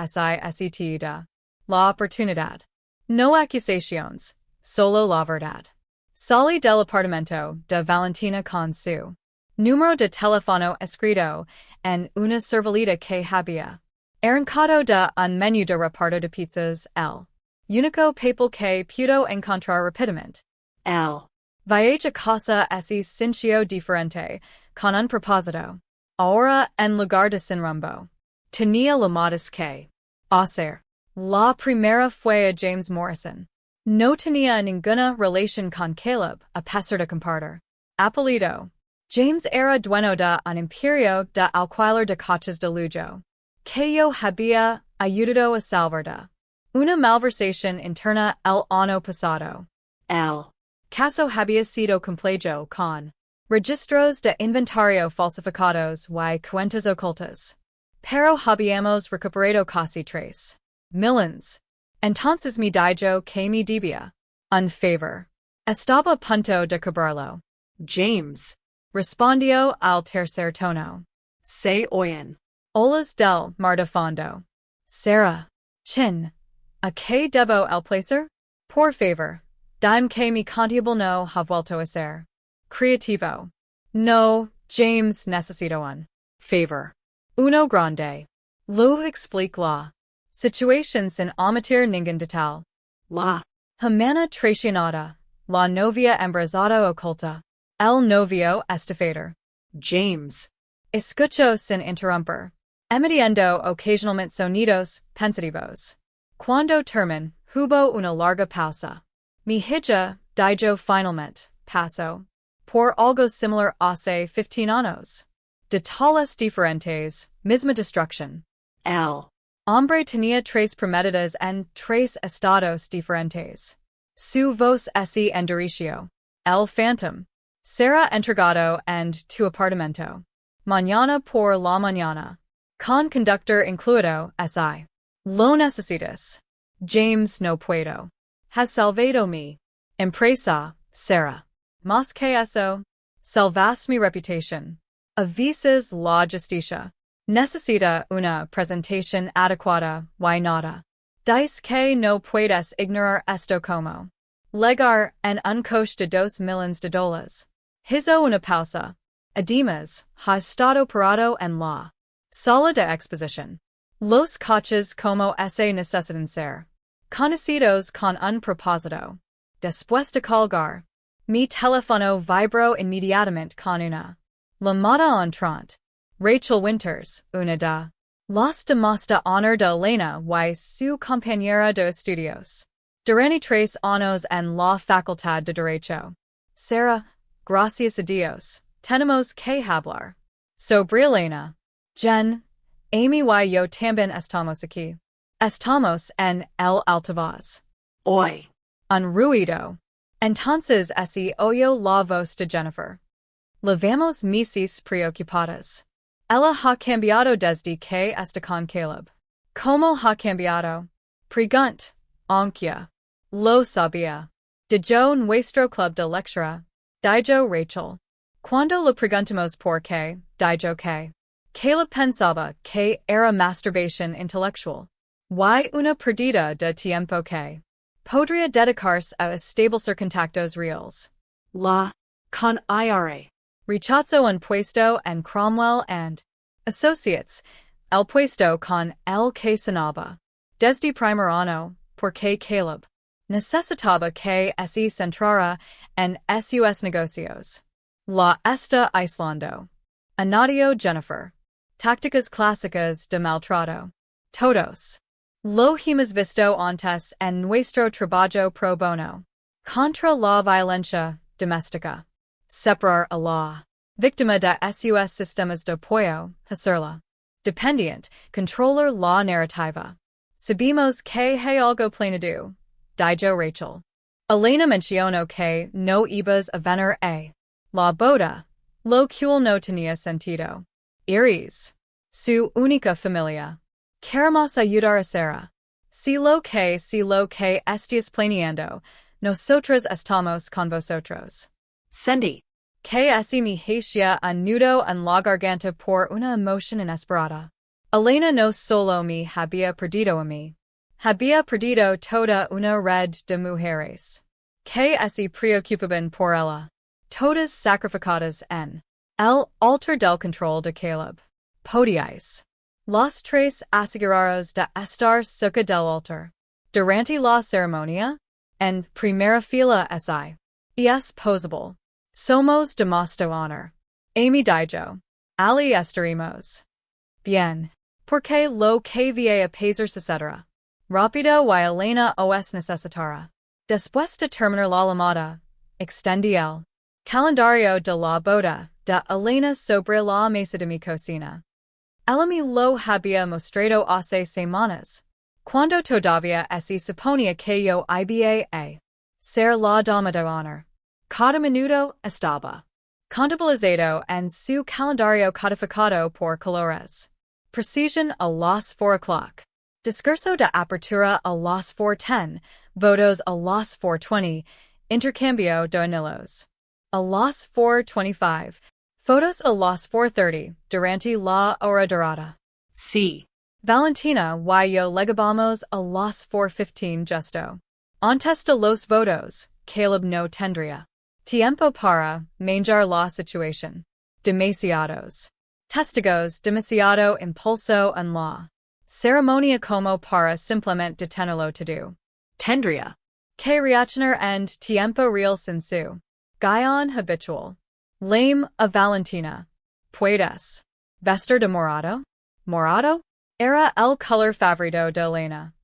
si te da la oportunidad. No acusaciones, solo la verdad. Salí del apartamento de Valentina con su número de teléfono escrito en una servileta que había arrancado de un menú de reparto de pizzas. El único papel que pudo encontrar rápidamente. El Viaje a casa ese silencio diferente, con un propósito. Ahora, en lugar de sin rumbo, tenía llamadas que hacer. La primera fue a James Morrison. No tenía ninguna relación con Caleb, a pesar de compartir apellido. James era dueño de un imperio de alquiler de coches de lujo, que yo había ayudado a salvar de una malversación interna el año pasado. el Caso había sido complejo con registros de inventario falsificados y cuentas ocultas. Pero habíamos recuperado casi 3 millions. Entonces me dijo que me debía un favor. Estaba a punto de cobrarlo. James. Respondió al tercer tono. Se oyen. Olas del mar de fondo. Sarah. Chin. ¿A qué debo el placer? Por favor. Dime que mi contable no ha vuelto a ser creativo. No, James, necesito un Favor. uno grande. Lo explique la situación sin omitir ningún detalle. La Hermana traicionada, la novia embarazada oculta, el novio estafador. James. Escucho sin interrumpir, emitiendo ocasionalmente sonidos pensativos. Cuando termin, hubo una larga pausa. Mi hija, dijo finalmente, pasó por algo similar hace 15 años. Detalles diferentes, misma destrucción. El Hombre tenía 3 prometidas en 3 estados diferentes. Su voz se endureció. El phantom. Será entregado en tu apartamento. Mañana por la mañana. Con conductor incluido, si lo necesitas. James, no puedo. Has salvado mi empresa, Sarah. Más que eso, salvas mi reputación. Avises la justicia. Necesita una presentación adecuada, y nada. Dice que no puedes ignorar esto como legar en un coche de $2 million. Hizo una pausa. Además, ha estado parado en la sala de exposición. Los coches como ese necesitan ser conocidos con un propósito. Después de colgar, mi teléfono vibró inmediatamente con una llamada entrante. Rachel Winters, una de las damas de honor de Elena y su compañera de estudios. Durante 3 años en la facultad de Derecho. Sarah, gracias a Dios, tenemos que hablar sobre Elena. Jen, Amy y yo también estamos aquí. Estamos en el altavoz. Hoy. Un ruido. Entonces se oyó la voz de Jennifer. La vemos Mrs. preocupadas. Ella ha cambiado desde que está con Caleb. ¿Cómo ha cambiado? Pregunt, aunque lo sabía. Dijo nuestro club de lectura. Dijo Rachel. Cuando le preguntamos por qué, dijo que Caleb pensaba que era masturbación intelectual. Y una perdida de tiempo que podría dedicarse a establecer contactos reales. La. Con ira. Rechazo un puesto en Cromwell and Associates. El puesto con el que sonaba. Desde primer año, porque Caleb necesitaba que se centrara en sus negocios. La Esta aislando. Anadio Jennifer. Tácticas clásicas de maltrato. Todos. Lo hemos visto antes en nuestro trabajo pro bono. Contra la violencia doméstica. Separar a la víctima de sus sistemas de apoyo, hacerla dependiente, controlar la narrativa. Sabemos que hay algo planeado. Dijo Rachel. Elena mencionó que no ibas a venir a la boda, lo cual no tenía sentido. Iris. Su única familia. Queremos ayudar a Sarah. Si lo que estés planeando, nosotros estamos con vosotros. Sendi. Que mi hacía un nudo en la garganta por una emoción inesperada. Elena no solo me había perdido a mí. Había perdido toda una red de mujeres. Que se preocupaban por ella. Todas sacrificadas en el altar del control de Caleb. Podíais. Los tres aseguraros de estar cerca del altar. Durante la ceremonia? En primera fila es posible. Somos de mosto honor. Amy dijo. Ali estaremos. Bien. Porque lo que vi a pasar sucederá. Rápido y Elena os necesitara. Después de terminar la llamada, extendí el calendario de la boda de Elena sobre la mesa de mi cocina. Ella me lo había mostrado hace semanas, cuando todavía se suponía que yo iba a ser la dama de honor. Cada minuto estaba contabilizado en su calendario codificado por colores. Precision a las 4 o'clock. Discurso de apertura a las 4:10, votos a las 4:20, intercambio de anillos. A las 4:25, fotos a las 4:30, durante la hora dorada. Sí. Valentina y yo legabamos a las 4:15 justo. Antes de los votos, Caleb no tendría tiempo para manejar la situación. Demasiados testigos, demasiado impulso en la ceremonia como para simplemente tenerlo todo. Tendría. Que reaccionar en tiempo real sin su guión habitual. Lame a Valentina. Puedes vestir de morado? Morado? Era el color favorito de Elena.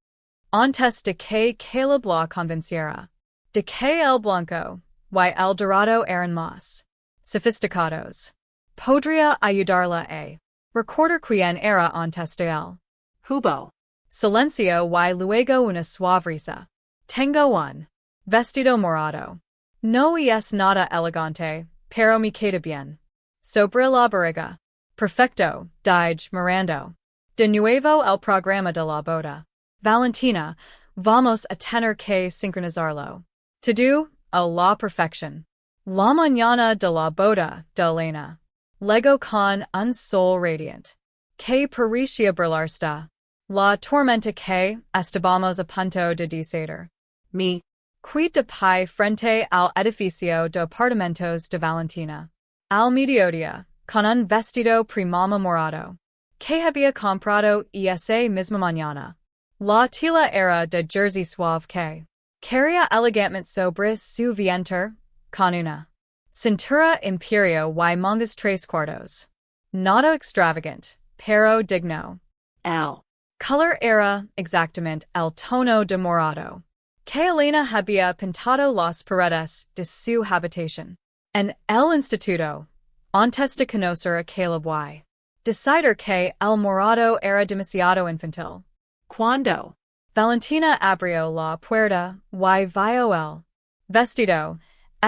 Antes de que Caleb la convenciera. De que el blanco y el dorado eran más sofisticados. Podría ayudarla a recordar quién era antes de él. Hubo. Silencio y luego una suave risa. Tengo un vestido morado. No es nada elegante, pero me queda bien. Sobre la barriga. Perfecto, dije mirando. De nuevo el programa de la boda. Valentina, vamos a tener que sincronizarlo. Todo a la perfección. La mañana de la boda de Elena. Lego con un sol radiant. Que parecía brillar. La tormenta que estábamos a punto de desatar. Me. Quid de pie frente al edificio de apartamentos de Valentina. Al mediodía, con un vestido primama morado. Que había comprado esa misma mañana. La tela era de jersey suave que quería elegantemente sobre su vientre, con una cintura imperio y mangas 3/4. Nada extravagant, pero digno. El Color era, exactamente, el tono de morado. Que Elena había pintado las paredes de su habitación. En el instituto, antes de conocer a Caleb y decidir que el morado era demasiado infantil. Cuando. Valentina abrió la puerta y vio el vestido.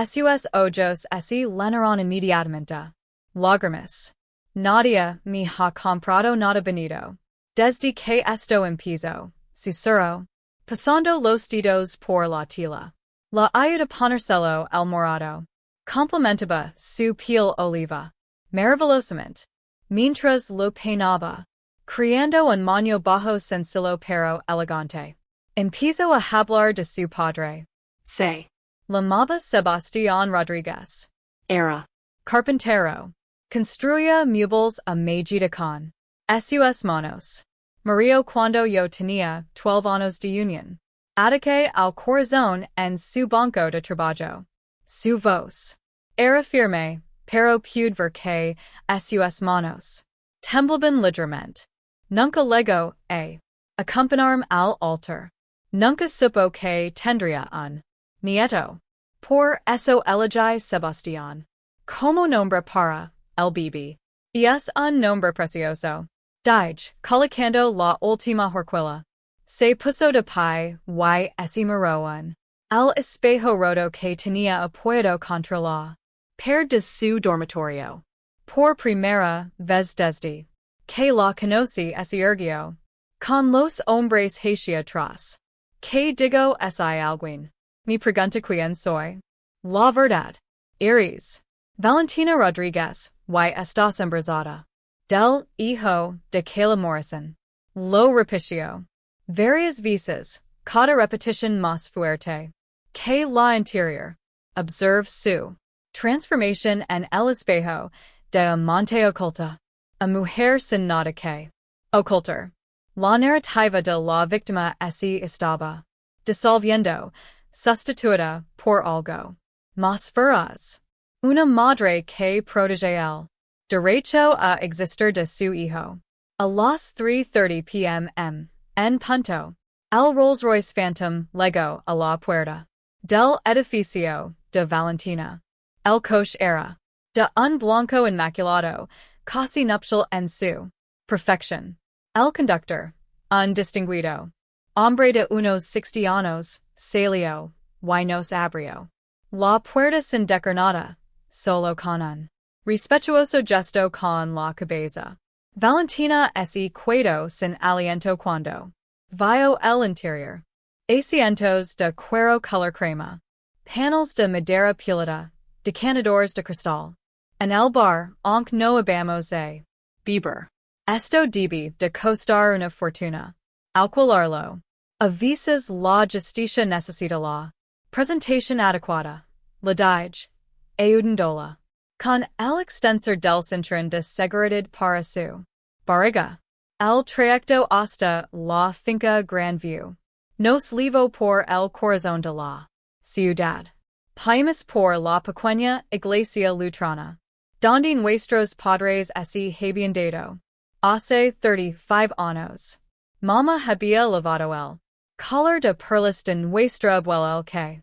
Sus ojos se llenaron inmediatamente. Lágrimas. Nadia me ha comprado nada bonito. Desde que esto empezó, susurró, pasando los dedos por la tela. La ayuda ponérselo el morado. Complementaba su piel oliva. Maravillosamente. Mientras lo peinaba. Criando un moño bajo sencillo pero elegante. Empiezo a hablar de su padre. Se. Llamaba Sebastián Rodríguez. Era. Carpintero. Construía muebles a medida con sus manos. Murió cuando yo tenía 12 años de unión. Ataque al corazón en su banco de trabajo. Su voz era firme, pero pude ver que sus manos temblaban ligeramente. Nunca llegó a acompañarme al altar. Nunca supo que tendría un nieto. Por eso elegí Sebastián como nombre para el bebé. Y es un nombre precioso. Dije, colocando la última horquilla. Se puso de pie y se miró en el espejo roto que tenía apoyado contra la pared de su dormitorio. Por primera vez desde que la conocí se irguió con los hombres hacia atrás. Que digo si alguien me pregunta quién soy. La verdad. Eres Valentina Rodríguez y estás embarazada del hijo de Kayla Morrison. Lo repitió varias veces, cada repetición más fuerte que la anterior. Observe su transformación en el espejo de amante oculta. A mujer sin nada que ocultar. La narrativa de la víctima se estaba disolviendo, sustituida por algo más feroz. Una madre que protege el derecho a existir de su hijo. A las 3:30 p.m. en punto, el Rolls Royce Phantom llegó a la puerta del edificio de Valentina. El coche era de un blanco inmaculado, casi nuptial en su perfección. El conductor, un distinguido hombre de unos 60 años, salió y nos abrió la puerta sin decir nada, solo con un respetuoso gesto con la cabeza. Valentina se quedó sin aliento cuando vio el interior. Asientos de cuero color crema. Panels de madera pulida. Decantadores de cristal. En el bar, aunque no habamos a beber. Esto debe de costar una fortuna. Alquilarlo. A veces la justicia necesita la presentación adecuada. La dije. Ayudándola. Con el extensor del cinturón de seguridad para su barriga. El trayecto hasta la finca Grand View. Nos llevó por el corazón de la ciudad. Pasamos por la pequeña iglesia luterana. Donde nuestros padres se habían dado. Hace 35 años. Mamá había lavado el collar de perlas de nuestra abuela el que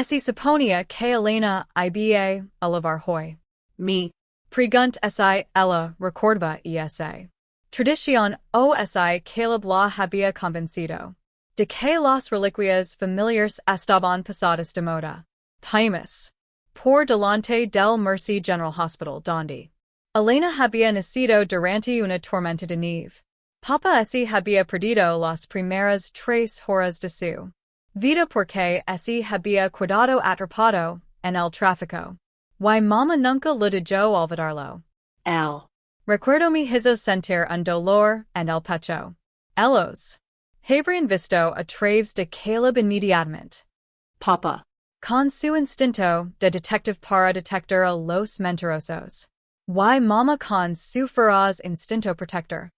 se suponía que Elena iba a lavar hoy. Me. Pregunt si ella recordaba esa tradición o si Caleb la había convencido de que las reliquias familiares estaban pasadas de moda. Pasamos por delante del Mercy General Hospital donde Elena había nacido durante una tormenta de nieve. Papa se había perdido las primeras 3 horas de su vida porque se había quedado atrapado en el tráfico. Y mamá nunca lo dejó olvidarlo. El. Recuerdo mi hizo sentir un dolor en el pecho. Ellos habrían visto a través de Caleb inmediatamente. Papa. Con su instinto de detective para detectar a los mentirosos. Y mamá con su feroz instinto protector.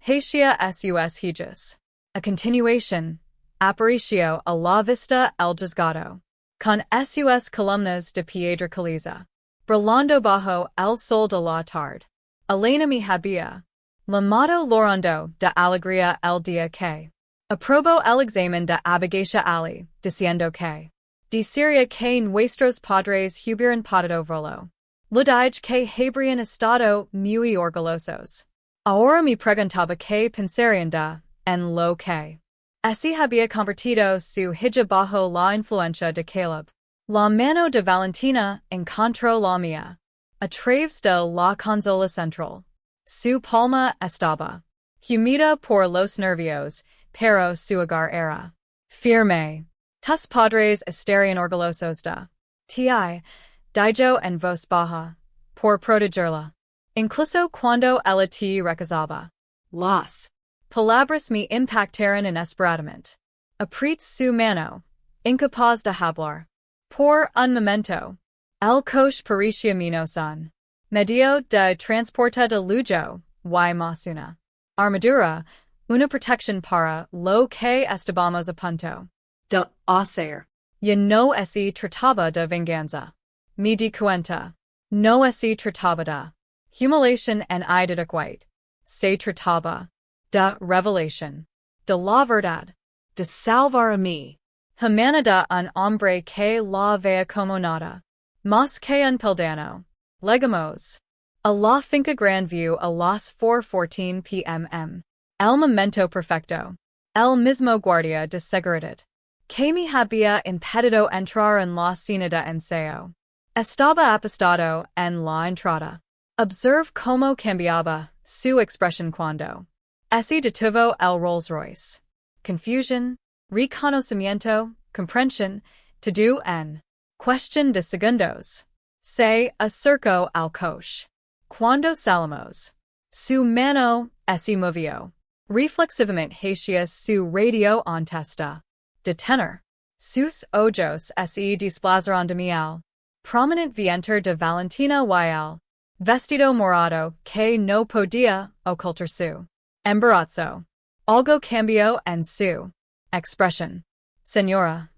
Hacia sus hijas. A continuación, apareció a la vista el juzgado. Con sus columnas de piedra caliza. Brillando bajo el sol de la tarde. Elena me había llamado llorando de alegría el día que aprobó el examen de Abigail Ali, diciendo que desearía que nuestros padres hubieran podido verlo. Le dije que habrían estado muy orgullosos. Ahora me preguntaba qué pensarían de en lo que se había convertido su hija bajo la influencia de Caleb. La mano de Valentina encontró la mía. A través de la consola central. Su palma estaba humida por los nervios, pero su hogar era firme. Tus padres estarían orgullosos de ti, dijo en voz baja, por protegerla. Incluso cuando ella te rechazaba. Los. palabras me impactaron inesperadamente. Aprieto su mano, incapaz de hablar. Por un momento, el coche parecía minosan. Medio de transporte de lujo, y más una armadura, una protección para lo que estábamos a punto De hacer. y no se trataba de venganza. Me di cuenta. No se trataba de humillación en identidad. Se trataba de revelación. De la verdad. De salvar a mí. Hermana de un hombre que la vea como nada. Más que un peldaño. Legamos. A la finca Grand View a las 4:14 p.m. El momento perfecto. El mismo guardia de seguridad. Que me había impedido entrar en la cena de ensayo. Estaba apostado en la entrada. Observe cómo cambiaba su expresión cuando se detuvo el Rolls Royce. Confusion, reconocimiento, comprensión, todo en cuestión de segundos. Se acercó al coche. Cuando salimos, su mano se movió. Reflexivamente hacia su radio en testa. Detener. Sus ojos se desplazaron de miel. Prominent vientre de Valentina y vestido morado que no podía ocultar su embarazo. Algo cambió en su expresión. Señora,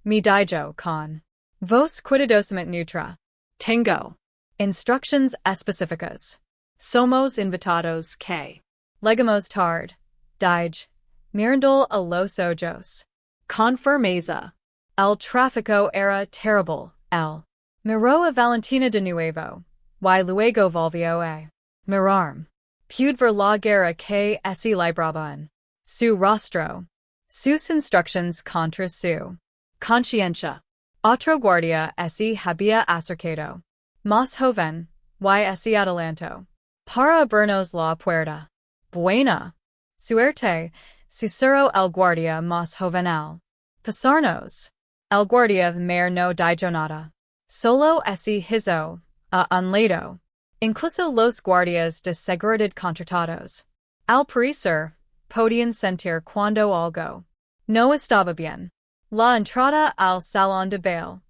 me dijo con voz cuidadosamente neutra. Tengo. Instructions específicas. Somos invitados que. Llegamos tarde. Dije, mirando a los ojos. Con firmeza. El tráfico era terrible. El miró a Valentina de nuevo. Y luego volvió a mirarme. Pude ver la guerra que se libraba en su rostro. Sus instructions contra su Conciencia. otro guardia se había acercado. Más joven, y se adelantó. Para abrirnos la puerta. Buena suerte, susurró el guardia más jovenal. Pasarnos. El guardia mayor no dijo nada. Solo se hizo a un lado. Incluso los guardias de seguridad contratados. Al parecer, podían sentir cuando algo no estaba bien. La entrada al salón de baile.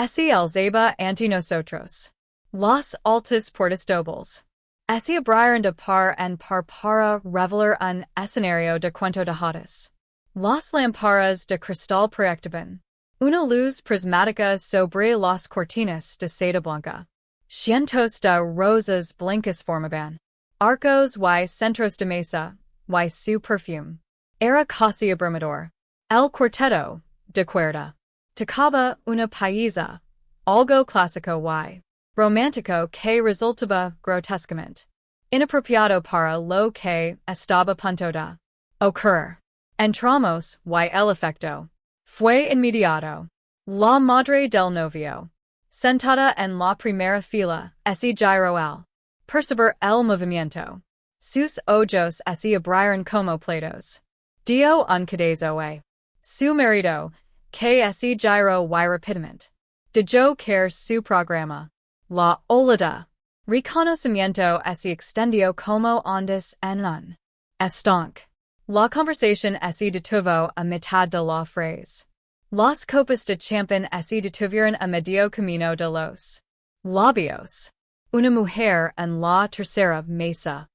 Se alzaba ante nosotros. Las altas puertas dobles. Se abrieron de par en par para revelar un escenario de cuento de hadas. Las lámparas de cristal proyectaban una luz prismática sobre las cortinas de seda blanca. Cientos de rosas blancas formaban arcos y centros de mesa, y su perfume era casi abrumador. El cuarteto, de cuerda, tocaba una pieza, algo clásico y romántico que resultaba grotescamente inapropiado para lo que estaba a punto de ocurrir. Entramos y el efecto fue inmediato. La madre del novio, sentada en la primera fila, se giró al percibir el movimiento. Sus ojos se abrieron como platos. Dio un codazo a su marido, que se giró y rápidamente dejó caer su programa. La ola de reconocimiento se extendió como ondas en un estanque. La conversación se detuvo a mitad de la frase. Las copas de champán se detuvieron a medio camino de los labios. Una mujer en la tercera mesa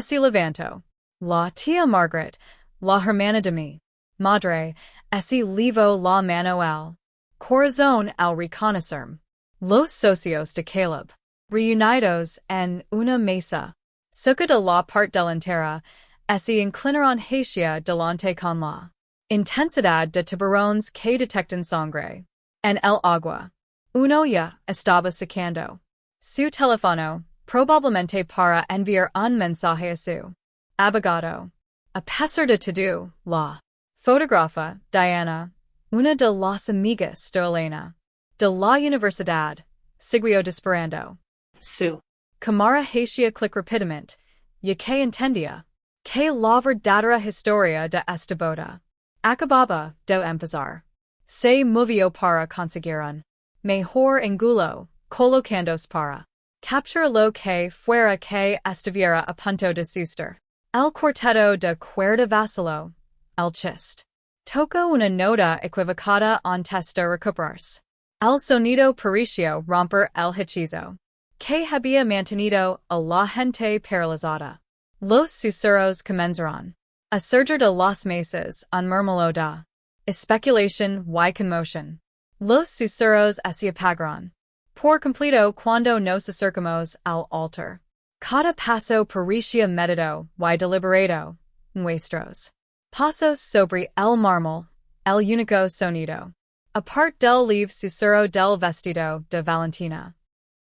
se levantó. La tía Margaret, la hermana de mi madre, se levó la mano al corazón al reconocerme. Los socios de Caleb, reunidos en una mesa, cerca de la parte delantera, se inclinaron hacia delante con la intensidad de tiburones que detectan sangre. En el agua, uno ya estaba sacando su teléfono, probablemente para enviar un mensaje a su abogado. A pesar de todo, la fotógrafa, Diana, una de las amigas de Elena, de la universidad, siguió disparando. Su Cámara hacia clic rápidamente, ya que entendía que la verdadera historia de esta boda acababa de empezar. Se movió para conseguir un mejor ángulo, colocándose para capturar lo que fuera que estuviera a punto de suceder. El cuarteto de cuerda vaciló, el chiste. Toco una nota equivocada antes de recuperarse. El sonido pareció romper el hechizo que había mantenido a la gente paralizada. Los susurros comenzaron a surgir de los meses un murmullo de especulación y conmoción. Los susurros se apagaron por completo cuando nos acercamos al altar. Cada paso parecía meditado y deliberado. Nuestros pasos sobre el mármol, el único sonido, aparte del leve susurro del vestido de Valentina.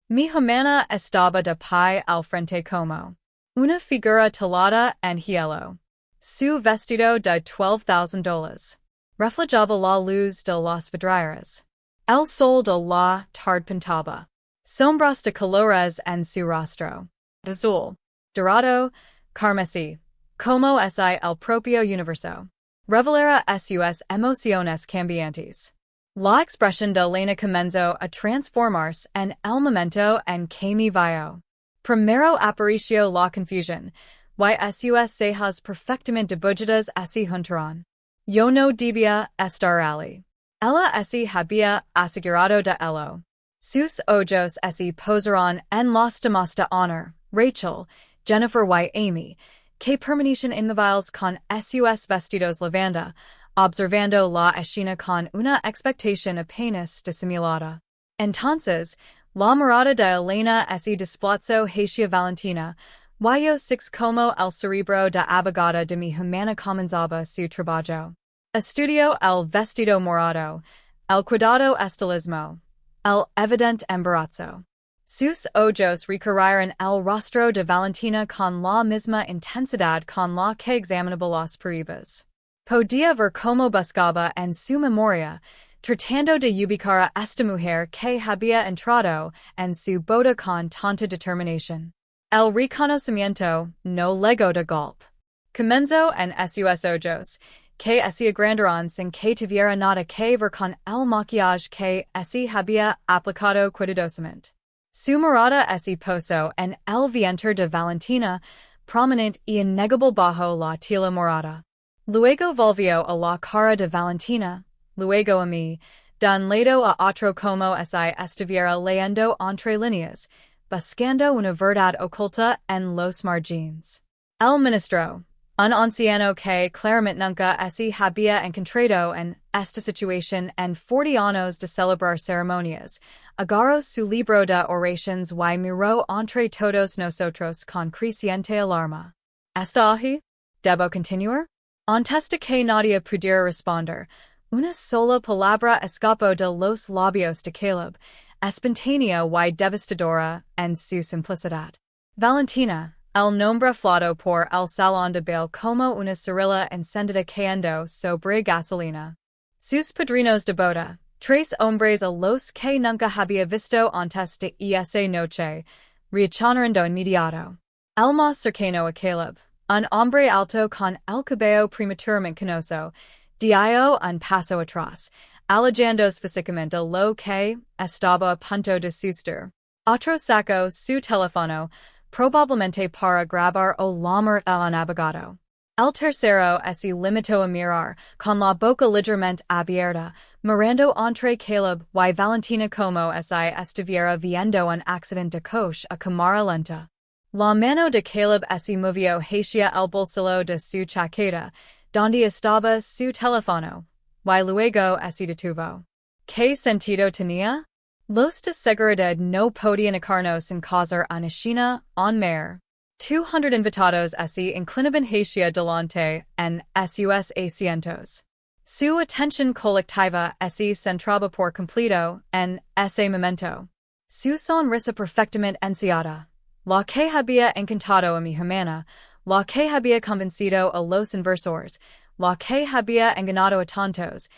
Mi hermana estaba de pie al frente como una figura talada en hielo. Su vestido de $12,000 reflejaba la luz de las vidrieras. El sol de la tarde pintaba sombras de colores en su rostro. Azul, dorado, carmesí, como es el propio universo. Revelara sus emociones cambiantes. La expresión de Elena comenzó a transformarse en el momento en que me vio. Primero apareció la confusión, y sus cejas perfectamente dibujadas se juntaron. Yo no debía estar allí. Ella se había asegurado de ello. Sus ojos se posaron en los demás de honor, Rachel, Jennifer y Amy, que permanecen inmóviles con sus vestidos lavanda, observando la escena con una expectación apenas disimulada. Entonces, la mirada de Elena se desplazó hacia Valentina, y yo six como el cerebro de abogada de mi hermana comenzaba su trabajo. Estudió el vestido morado, el cuidado estilismo, el evidente embarazo. Sus ojos recorrieron el rostro de Valentina con la misma intensidad con la que examinaba las pruebas. Podía ver cómo buscaba en su memoria, tratando de ubicar a esta mujer que había entrado en su boda con tanta determinación. El reconocimiento no llegó de golpe. Comenzó en sus ojos, que se agrandaron sin que tuviera nada que ver con el maquillaje que se había aplicado cuidadosamente. Su mirada se posó en el vientre de Valentina, prominente y innegable bajo la tela morada. Luego volvió a la cara de Valentina, luego a mí, de un lado a otro como si estuviera leyendo entre líneas, buscando una verdad oculta en los margines. El ministro, un anciano que claramente nunca se había encontrado en esta situación en 40 años de celebrar ceremonias, agarró su libro de oraciones y miró entre todos nosotros con creciente alarma. ¿Está ahí? ¿Debo continuar? Antes de que nadie pudiera responder, una sola palabra escapó de los labios de Caleb, espontánea y devastadora en su simplicidad. Valentina, el nombre flotó por el salón de baile como una cerilla encendida cayendo sobre gasolina. Sus padrinos de boda, tres hombres a los que nunca había visto antes de esa noche, reaccionaron de inmediato. El más cercano a Caleb, un hombre alto con el cabello prematuramente canoso, dio un paso atrás, alejándose físicamente lo que estaba a punto de suceder. Otro sacó su teléfono, probablemente para grabar o llamar a un abogado. El tercero se limitó a mirar, con la boca ligeramente abierta, mirando entre Caleb y Valentina como si estuviera viendo un accidente de coche a cámara lenta. La mano de Caleb se movió hacia el bolsillo de su chaqueta, donde estaba su teléfono, y luego se detuvo. ¿Qué sentido tenía? Los de seguridad no podían dejarnos en causar una escena en mer. 200 invitados se inclinaban hacia delante en sus asientos. Su atención colectiva se centraba por completo en ese momento. Su sonrisa perfectamente ansiada, la que había encantado a mi hermana, la que había convencido a los inversores, la que había engañado a tantos,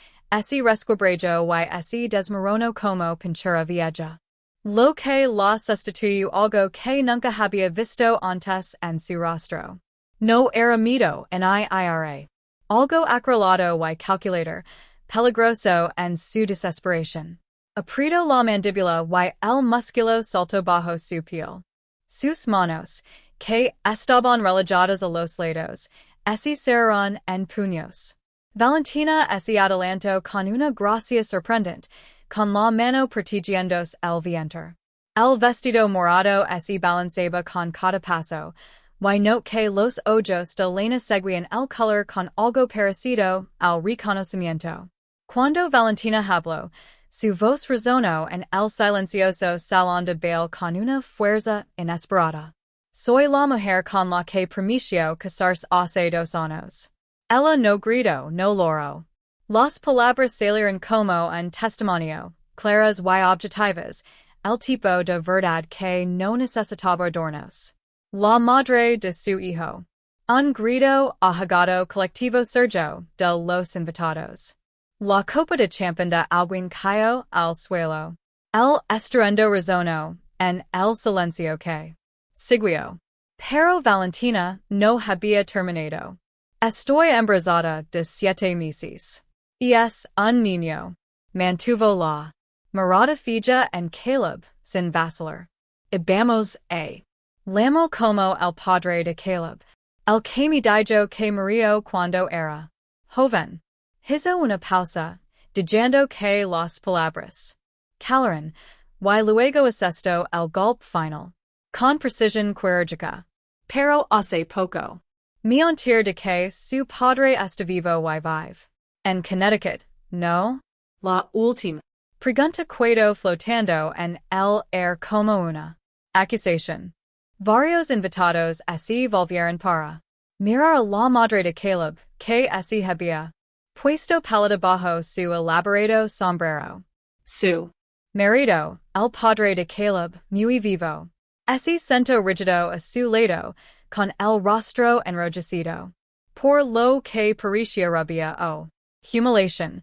se resquebrajó y se desmoronó como pintura vieja. Lo que la sustituyó algo que nunca había visto antes en su rostro. No era miedo en ira. Algo acrolado y calculador, peligroso en su desesperación. Apretó la mandíbula y el músculo saltó bajo su piel. Sus manos, que estaban relegadas a los lados, ese cerraron en puños. Valentina ese adelanto con una gracia sorprendente, con la mano protegiéndose el viento. El vestido morado ese balanceaba con cada paso, y note que los ojos de Lena seguían el color con algo parecido al reconocimiento. Cuando Valentina habló, su voz resonó en el silencioso salón de baile con una fuerza inesperada. Soy la mujer con la que prometo casarse hace 2 años. Ella no gritó, no lloró. Las palabras salieron como un testimonio, claras y objetivas, el tipo de verdad que no necesitaba adornos. La madre de su hijo. Un grito ahogado colectivo surgió de los invitados. La copa de champán de alguien cayó al suelo. El estruendo resonó en el silencio que siguió. Pero Valentina no había terminado. Estoy embarazada de 7 meses. Y es un niño. Mantuvo la mirada fija en Caleb, sin vacilar. Y vamos a llamo como el padre de Caleb, el que me dijo que murió cuando era joven. Hizo una pausa, diciendo que las palabras calaron, y luego asestó el golpe final, con precisión quirúrgica. Pero hace poco. Me enteré de que su padre está vivo y vive. En Connecticut, ¿no? La última. Pregunta quedó flotando en el aire como una acusación. Varios invitados así volvieron para mirar a la madre de Caleb, que así había puesto paleta bajo su elaborado sombrero. Su marido, el padre de Caleb, muy vivo. Así sentó rígido a su lado, con el rostro enrojecido. Por lo que parecía rabia o humillación,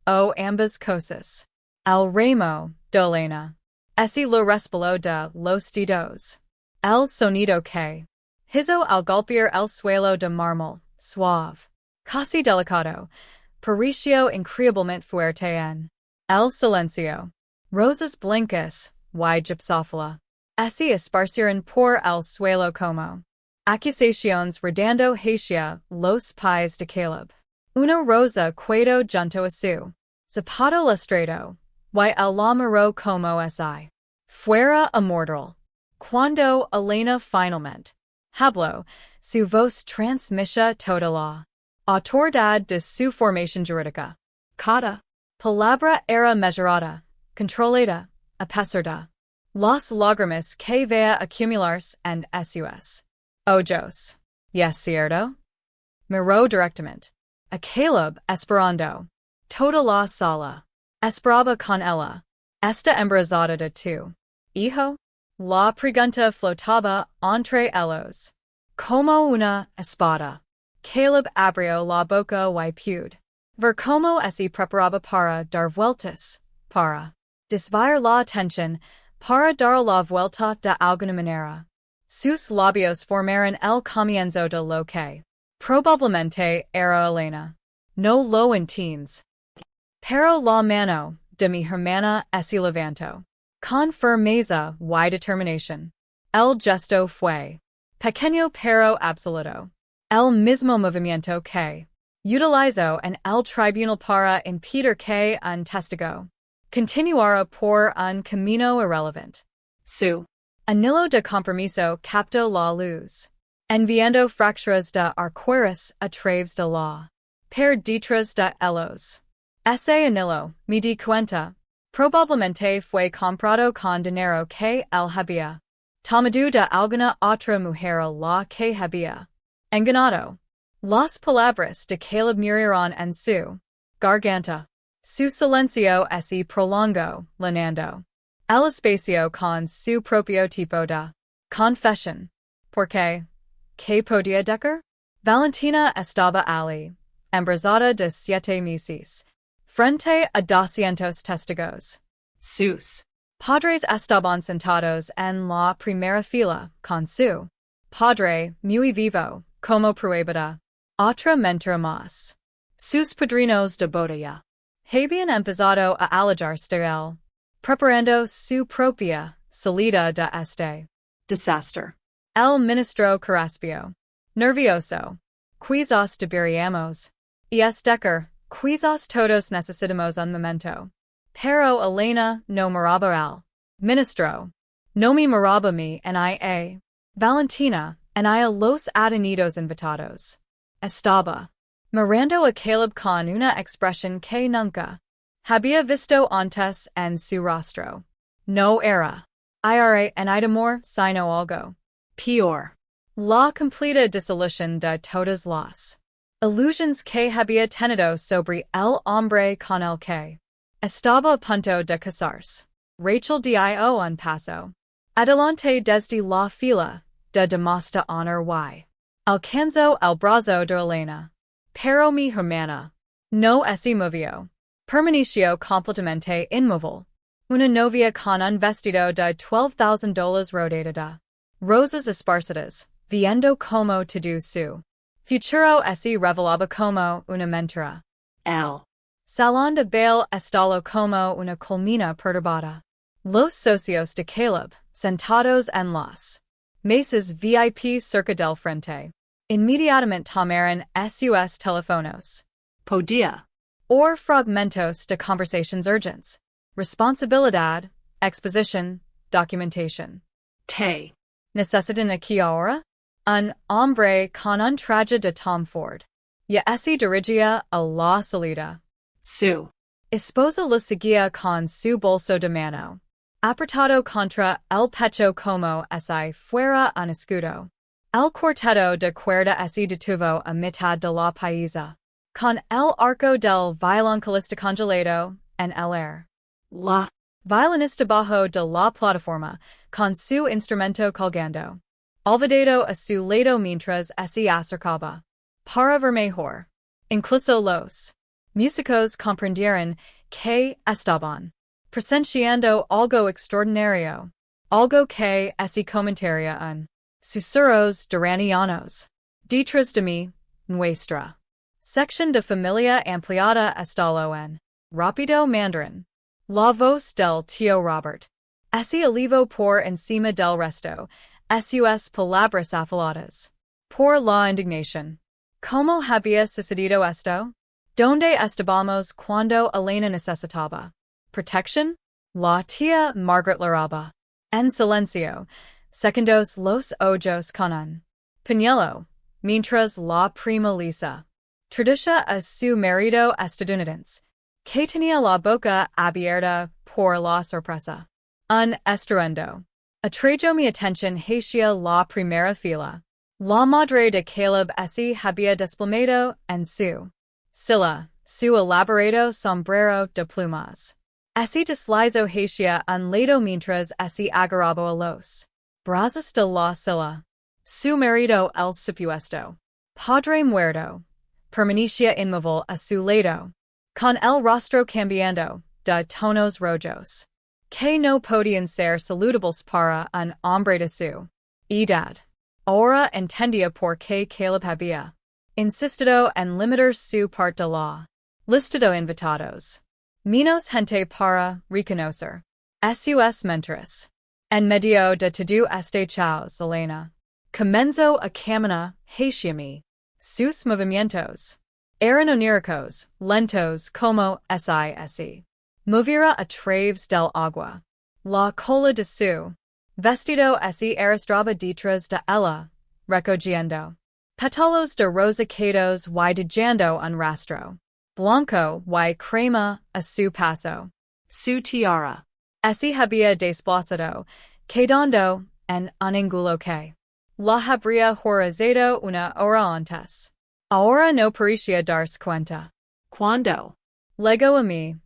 o ambas cosas. El remo de Elena. Así lo respiró de los dedos. El sonido que hizo al golpear el suelo de mármol, suave, casi delicado, pareció increíblemente fuerte en el silencio. Rosas blancas, y gypsófila. Así esparcieron por el suelo como acusaciones redando hacia los pies de Caleb. Una rosa quedó junto a su zapato lustrado, y el la miró como si fuera inmortal. Cuando Elena finalmente habló, su voz transmitía toda la autoridad de su formación jurídica. cada Palabra era mesurada, controlada, apesurada. Las lágrimas que veía acumularse en sus ojos. ¿Es cierto? Miró directamente a Caleb esperando. Toda la sala esperaba con ella. Está embarazada de tu hijo? La pregunta flotaba entre ellos. Como una espada. Caleb abrió la boca y pudo ver como se preparaba para dar vueltas, para desviar la atención, para dar la vuelta de alguna manera. Sus labios formaron el comienzo de lo que probablemente era Elena. No lo entiendes. Pero la mano de mi hermana se levantó. Con firmeza y determinación. El gesto fue pequeño pero absoluto. El mismo movimiento que utilizó en el tribunal para impedir que un testigo continuara por un camino irrelevante. su Anillo de compromiso captó la luz, enviando fracturas de arcoíris a través de la per detrás de ellos. Ese anillo, me di cuenta, probablemente fue comprado con dinero que él había tomado de alguna otra mujer a la que había engañado. Las palabras de Caleb murieron en su garganta. Su silencio se prolongó, llenando el espacio con su propio tipo de confesión. ¿Por qué? ¿Qué podía decir? Valentina estaba allí, embarazada de 7 meses, frente a 200 testigos. sus Padres estaban sentados en la primera fila, con su padre muy vivo, como prueba de otra mentira más. sus padrinos de boda ya Habían empezado a alejarse de él, preparando su propia salida de este disaster. El ministro Caraspio. Nervioso. Quizás deberíamos. Es decir, quizás todos necesitamos un momento. Pero Elena no miraba al ministro. No me miraba a mí and a Valentina, and a los adenidos invitados. Estaba mirando a Caleb con una expresión que nunca había visto antes en su rostro. No era ira en amor sino algo Peor. la completa disolución de todas las illusions que había tenido sobre el hombre con el que estaba a punto de casarse. Rachel dio un paso adelante desde la fila de demasta honor y alcanzó el brazo de Elena. Pero mi hermana no se movió. Permaneció completamente inmóvil. Una novia con un vestido de $12,000 rodeada de rosas esparcidas, viendo como todo su futuro se revelaba como una mentira. El Salón de baile estaba como una colmena perturbada. Los socios de Caleb, sentados en las mesas VIP cerca del frente, inmediatamente tomaron sus teléfonos. podía. Or fragmentos de conversations urgentes. Responsabilidad, exposición, documentation. Te. ¿Necesitan aquí ahora? Un hombre con un traje de Tom Ford. Ya se dirigía a la salida. Su Esposa lo seguía con su bolso de mano, apretado contra el pecho como si fuera un escudo. El cuarteto de cuerda se detuvo a mitad de la paisa, con el arco del violoncelista congelado en el aire. la Violinista bajo de la plataforma, con su instrumento colgando, olvidado a su lado mientras se acercaba. Para ver mejor. Incluso los músicos comprendieron que estaban presenciando algo extraordinario, algo que se comentaría en susurros duranianos. Detrás de mí, nuestra sección de familia ampliada estalo en rápido mandarín. La voz del tío Robert. Se elevó por encima del resto, sus palabras afiladas. Por la indignación. ¿Cómo había sucedido esto? ¿Dónde estábamos cuando Elena necesitaba protección? La tía Margaret lloraba. En silencio, segundos los ojos con un pañuelo, mientras la prima Lisa traducía a su marido estadounidense, que tenía la boca abierta por la sorpresa. Un estruendo atrajo mi atención hacia la primera fila. La madre de Caleb se había desplomado en su silla, su elaborado sombrero de plumas. Se deslizó hacia un lado mientras se agarraba a los brazos de la silla. Su marido el supuesto padre muerto permanecía inmóvil a su lado, con el rostro cambiando de tonos rojos, que no podían ser saludables para un hombre de su edad. Ahora entendía por qué Caleb había insistido en limitar su parte de la lista de invitados. Menos gente para reconocer sus mentiras. En medio de todo este caos, Elena comenzó a caminar hacia mí. Sus movimientos eran oníricos, lentos como si moviera a través del agua. La cola de su vestido se arrastraba detrás de ella, recogiendo pétalos de rosa caídos y dejando un rastro blanco y crema a su paso. su tiara. Se había desplazado, quedando en un ángulo que la habría horrorizado una hora antes. Ahora no parecía darse cuenta. Cuando Luego a mí,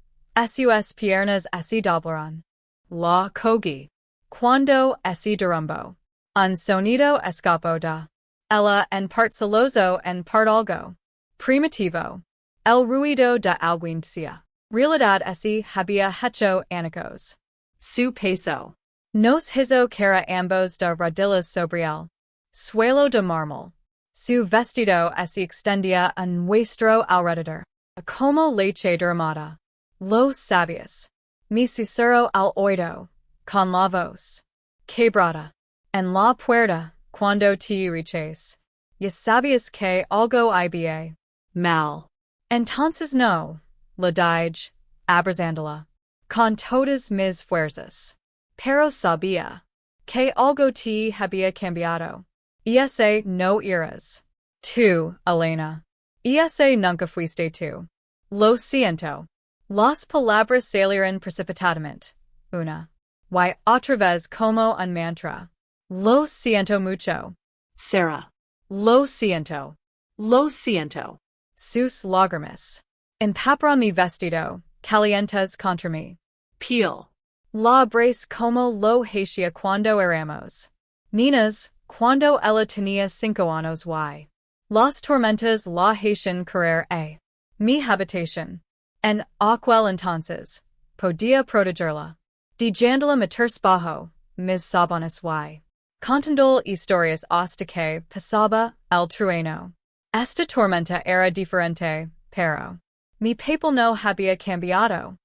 sus piernas se doblaron. La cogí. Cuando se derrumbó. Un sonido escapó de ella en part soloso en part algo primitivo. El ruido de alguien sea realidad se había hecho añicos. su peso. Nos hizo cara ambos de rodillas sobre el suelo de mármol. Su vestido se extendía a nuestro alrededor, como leche derramada. Los sabios. Me susurró al oído, con la voz quebrada. En la puerta, Cuando te rechace. Ya sabías que algo iba mal. entonces no la dije abrazándola con todas mis fuerzas. Pero sabía que algo te había cambiado. Ese no eras tú, Elena. Ese nunca fuiste tú. Lo siento. Las palabras salieron precipitadamente. Una. Y otra vez como un mantra. Lo siento mucho. Sarah. Lo siento. Lo siento. Sus lágrimas empaparon mi vestido, calientes contra mí. Peel. La abrace como lo hacía cuando éramos niñas, cuando ella tenía 5 años y las tormentas la hacían correr a mi habitación. En aquel entonces, podía protegerla, dejándola meterse bajo mis sábanas y contando historias hasta que pasaba el trueno. Esta tormenta era diferente, pero mi papel no había cambiado.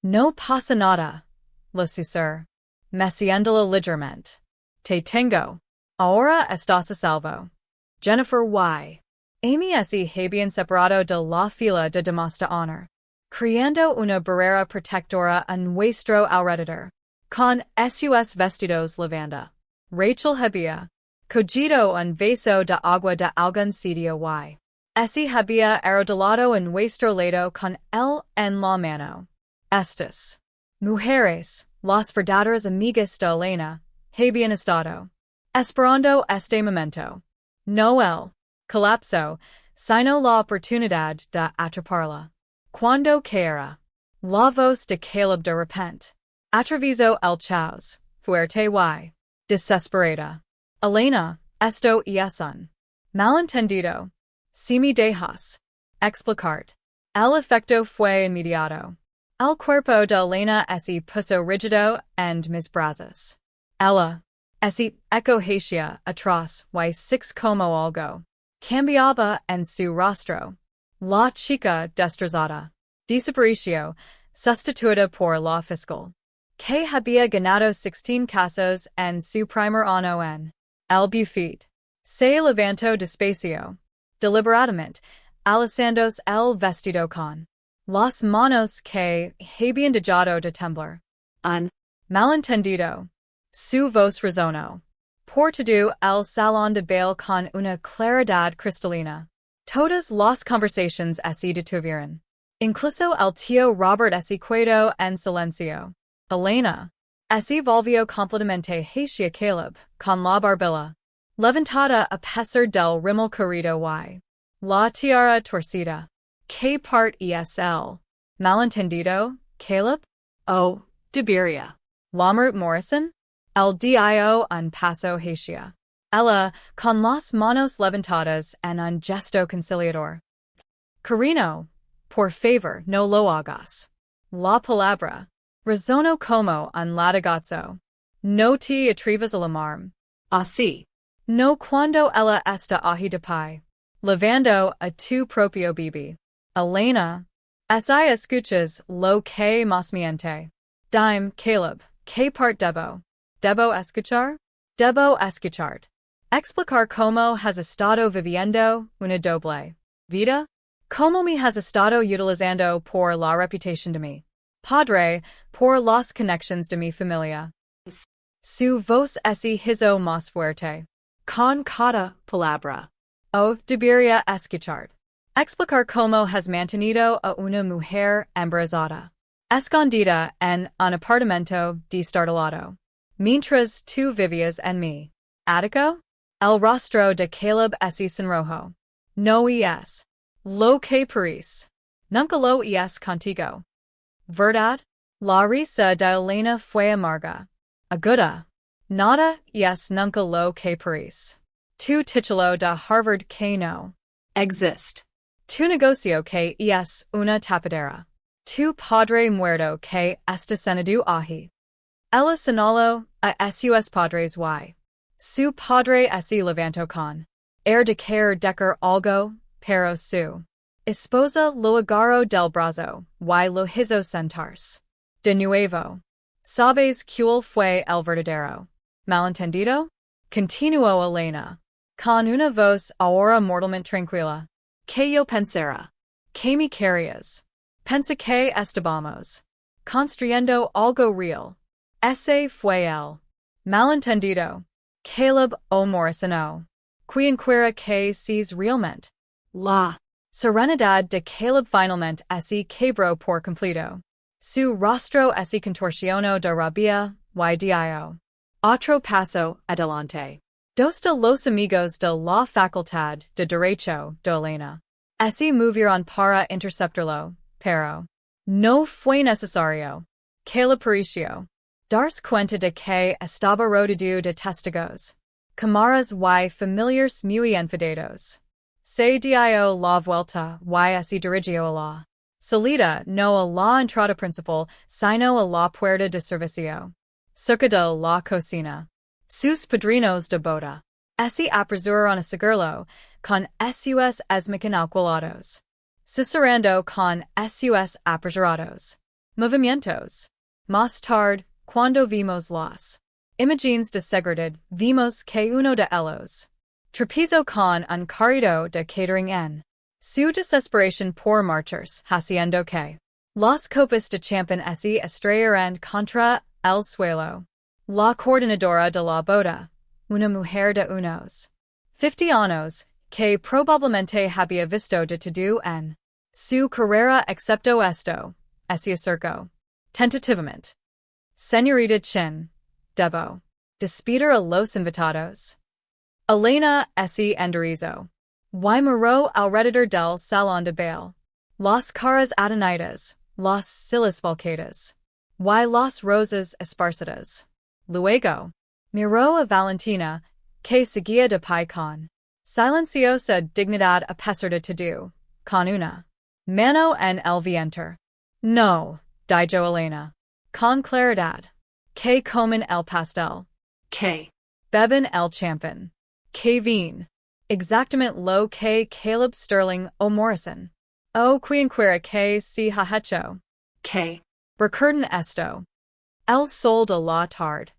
No pasa nada, lo susurró, meciéndola ligeramente. Te tengo. Ahora estás a salvo. Jennifer y Amy se habían separado de la fila de damas de honor, creando una barrera protectora a nuestro alrededor. Con sus vestidos lavanda, Rachel había cogido un vaso de agua de algún sitio y había arrodillado en nuestro lado con él en la mano. Estas mujeres, las verdaderas amigas de Elena, habían estado esperando este momento. No el colapso, sino la oportunidad de atraparla. Cuando quedara la voz de Caleb de repente atravesó el caos, fuerte y desesperada. Elena, esto es un malentendido. Si me dejas explicarte. El efecto fue inmediato. El cuerpo de Elena se puso rígido en mis brazos. Ella se ecogecia atrás y 6 como algo cambiaba en su rostro. La chica destrozada desapareció, sustituida por la fiscal, que había ganado 16 casos en su primer año en el buffet. Se levantó despacio, deliberadamente, alisándose el vestido con las manos que habían dejado de temblar. Un Malentendido. Su voz resonó por todo el salón de baile con una claridad cristalina. Todas las conversaciones se detuvieron. Incluso el tío Robert se quedó en silencio. Elena se volvió completamente hacia Caleb, con la barbilla levantada a pesar del rímel corrido y la tiara torcida. ¿Qué part es el malentendido, Caleb? O. Deberia. Lambert Morrison? El dio un paso hacia ella, con las manos levantadas en un gesto conciliador. Carino, por favor, no lo hagas. La palabra resonó como un latigazo. No te atrevas a llamarme Así. no cuando ella está ahi de pie, lavando a tu propio bibi. Elena, si escuchas lo que más miente. Dime, Caleb, ¿qué part debo escuchar? Debo escucharte. Explicar cómo has estado viviendo una doble vida. Cómo me has estado utilizando por la reputación de mi padre, por las conexiones de mi familia. Su voz se hizo más fuerte. Con cada palabra. O debería escuchar. Explicar cómo has mantenido a una mujer embarazada, escondida en un apartamento destartalado, mientras tú vivías en mi ático. El rostro de Caleb se sonrojó. No es lo que parece. Nunca lo es contigo. ¿Verdad? La risa de Elena fue amarga. Aguda. Nada es nunca lo que parece. Tu título de Harvard que no Exist. Tu negocio que es una tapadera. Tu padre muerto que está senado ahi. Ella señaló a sus padres y su padre se levantó con de querer decir algo, pero su esposa lo agarró del brazo y lo hizo sentarse. De nuevo. ¿Sabes cuál fue el verdadero malentendido? Continuo Elena. Con una voz ahora mortalmente tranquila. Que yo pensara. Que me querías. Pensa que estábamos construyendo algo real. Ese fue el malentendido. Caleb O. Morrisano. Quien quiera que seas realmente. La. Serenidad de Caleb finalmente se quebró por completo. Su rostro se contorsionó de rabia y dio. Otro paso adelante. Dos de los amigos de la facultad de Derecho de Elena. Se movieron para interceptarlo, pero no fue necesario. Caleb pareció darse cuenta de que estaba rodeado de testigos. Cámaras y familiares muy enfadados. Se dio la vuelta y se dirigió a la salida, no a la entrada principal, sino a la puerta de servicio. Cerca de la cocina. Sus padrinos de boda. Se apresuraron a seguirlo, con sus alqualados. Susurrando con sus apresurados movimientos. Más tarde, cuando vimos las imágenes de seguridad, vimos que uno de ellos tropezó con un carrito de catering en su desesperación por marcharse, haciendo que las copas de champán se estrellaran contra el suelo. La coordinadora de la boda, una mujer de unos 50 años, que probablemente había visto de todo en su carrera excepto esto, se acercó tentativamente. Señorita Chin, debo despedir a los invitados. Elena se enderezó. Y miró alrededor del salón de baile. Las caras atonitas, las sillas volcadas, y las rosas esparcidas. Luego, miró a Valentina, que seguía de pie con silenciosa dignidad a pesar de todo, con una mano en el vientre. No, dijo Elena, con claridad, que comen el pastel, Que. beben el champán, que ven. Exactamente lo que Caleb Sterling o Morrison. O quien quiera que se ha hecho. Que. Recuerden esto. El sol de la tarde.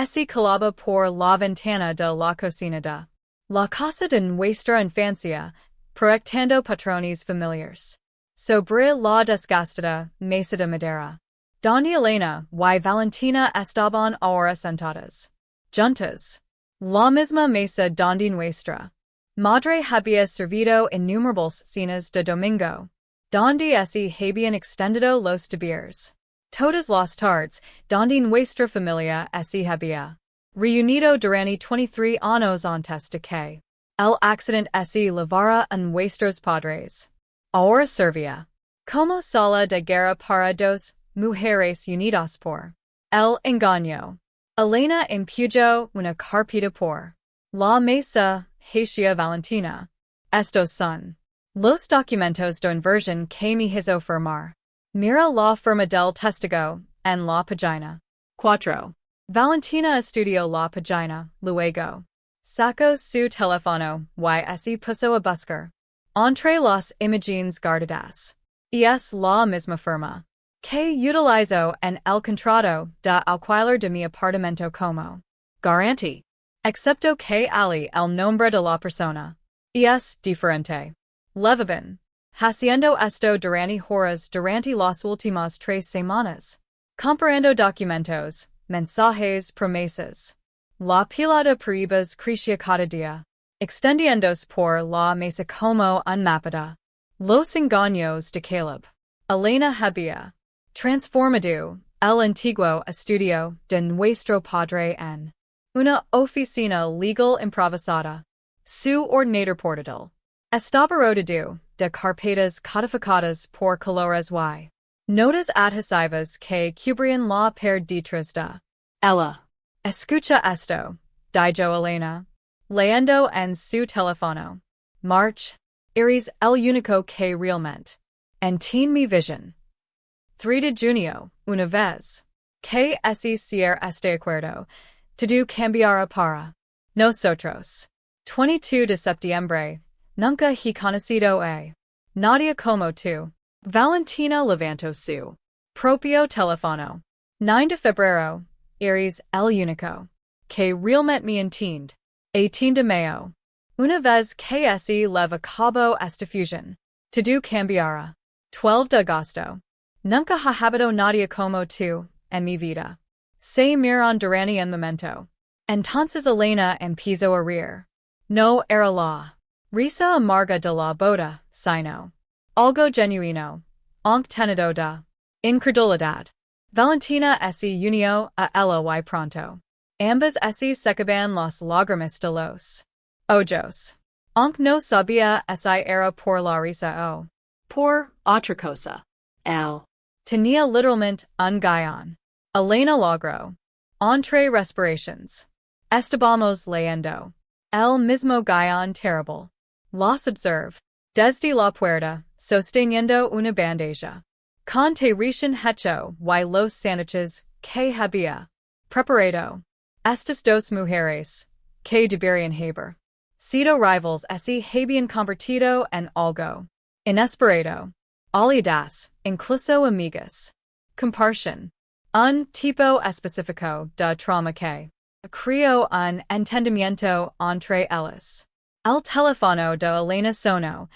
Se colaba por la ventana de la cocina de la casa de nuestra infancia, proyectando patrones familiares. Sobre la desgastada mesa de madera. Donde Elena y Valentina estaban ahora sentadas. Juntas. La misma mesa donde nuestra madre había servido innumerables cenas de domingo. Donde se habían extendido los deberes. Todas las tardes, donde nuestra familia se había reunido durante 23 años antes de que el accidente se levara a nuestros padres. Ahora servía como sala de guerra para dos mujeres unidas por el engaño. Elena empujó una carpeta por la mesa hacia Valentina. Estos son los documentos de inversión que me hizo firmar. Mira la firma del testigo en la página 4. Valentina estudió la página, luego sacó su teléfono y se puso a buscar entre las imágenes guardadas. Y es la misma firma que utilizó en el contrato de alquiler de mi apartamento como Garanti. excepto que ali el nombre de la persona. Y es diferente. Levavin. Haciendo esto durante horas durante las últimas 3 semanas. Comparando documentos, mensajes, promesas. La pila de peribas crecía cada día. Extendiéndose por la mesa como un mapada. Los engaños de Caleb. Elena había transformado el antiguo estudio de nuestro padre en una oficina legal improvisada. Su ordenador portátil estaba rodeado de carpetas codificadas por colores y notas adhesivas que cubrían la pared detrás de Ella. Escucha esto, dijo Elena, leyendo en su teléfono. March, eres el único que realmente entiende mi visión. 3 de junio, una vez que se cierra este acuerdo, todo cambiará para nosotros. 22 de septiembre, nunca he conocido a nadie como tú. Valentina levantó su propio teléfono. 9 de febrero, eres el único que realmente me entiende. 18 de Mayo. Una vez que se leva a cabo esta fusión, todo cambiará. 12 de agosto. Nunca ha habido nadie como tú, en mi vida. Se miran durante un momento. Entonces Elena empezó a reír. No era la risa amarga de la boda, sino algo genuino, aunque tenido da incredulidad. Valentina se unió a ella y pronto. Ambas se secaban las lágrimas de los ojos. Aunque no sabía si era por la risa o Por otra cosa. El. tenía literalmente un guión. Elena logró entre respirations. Estábamos leyendo el mismo guión terrible. Los observe desde la puerta, sosteniendo una bandeja. Con te recién hecho y los sándwiches que había preparado. Estas dos mujeres que deberían haber sido rivals se habían convertido en algo inesperado. Aliadas, incluso amigas. Compartición. Un tipo específico de trauma que creó un entendimiento entre ellas. El teléfono de Elena sonó,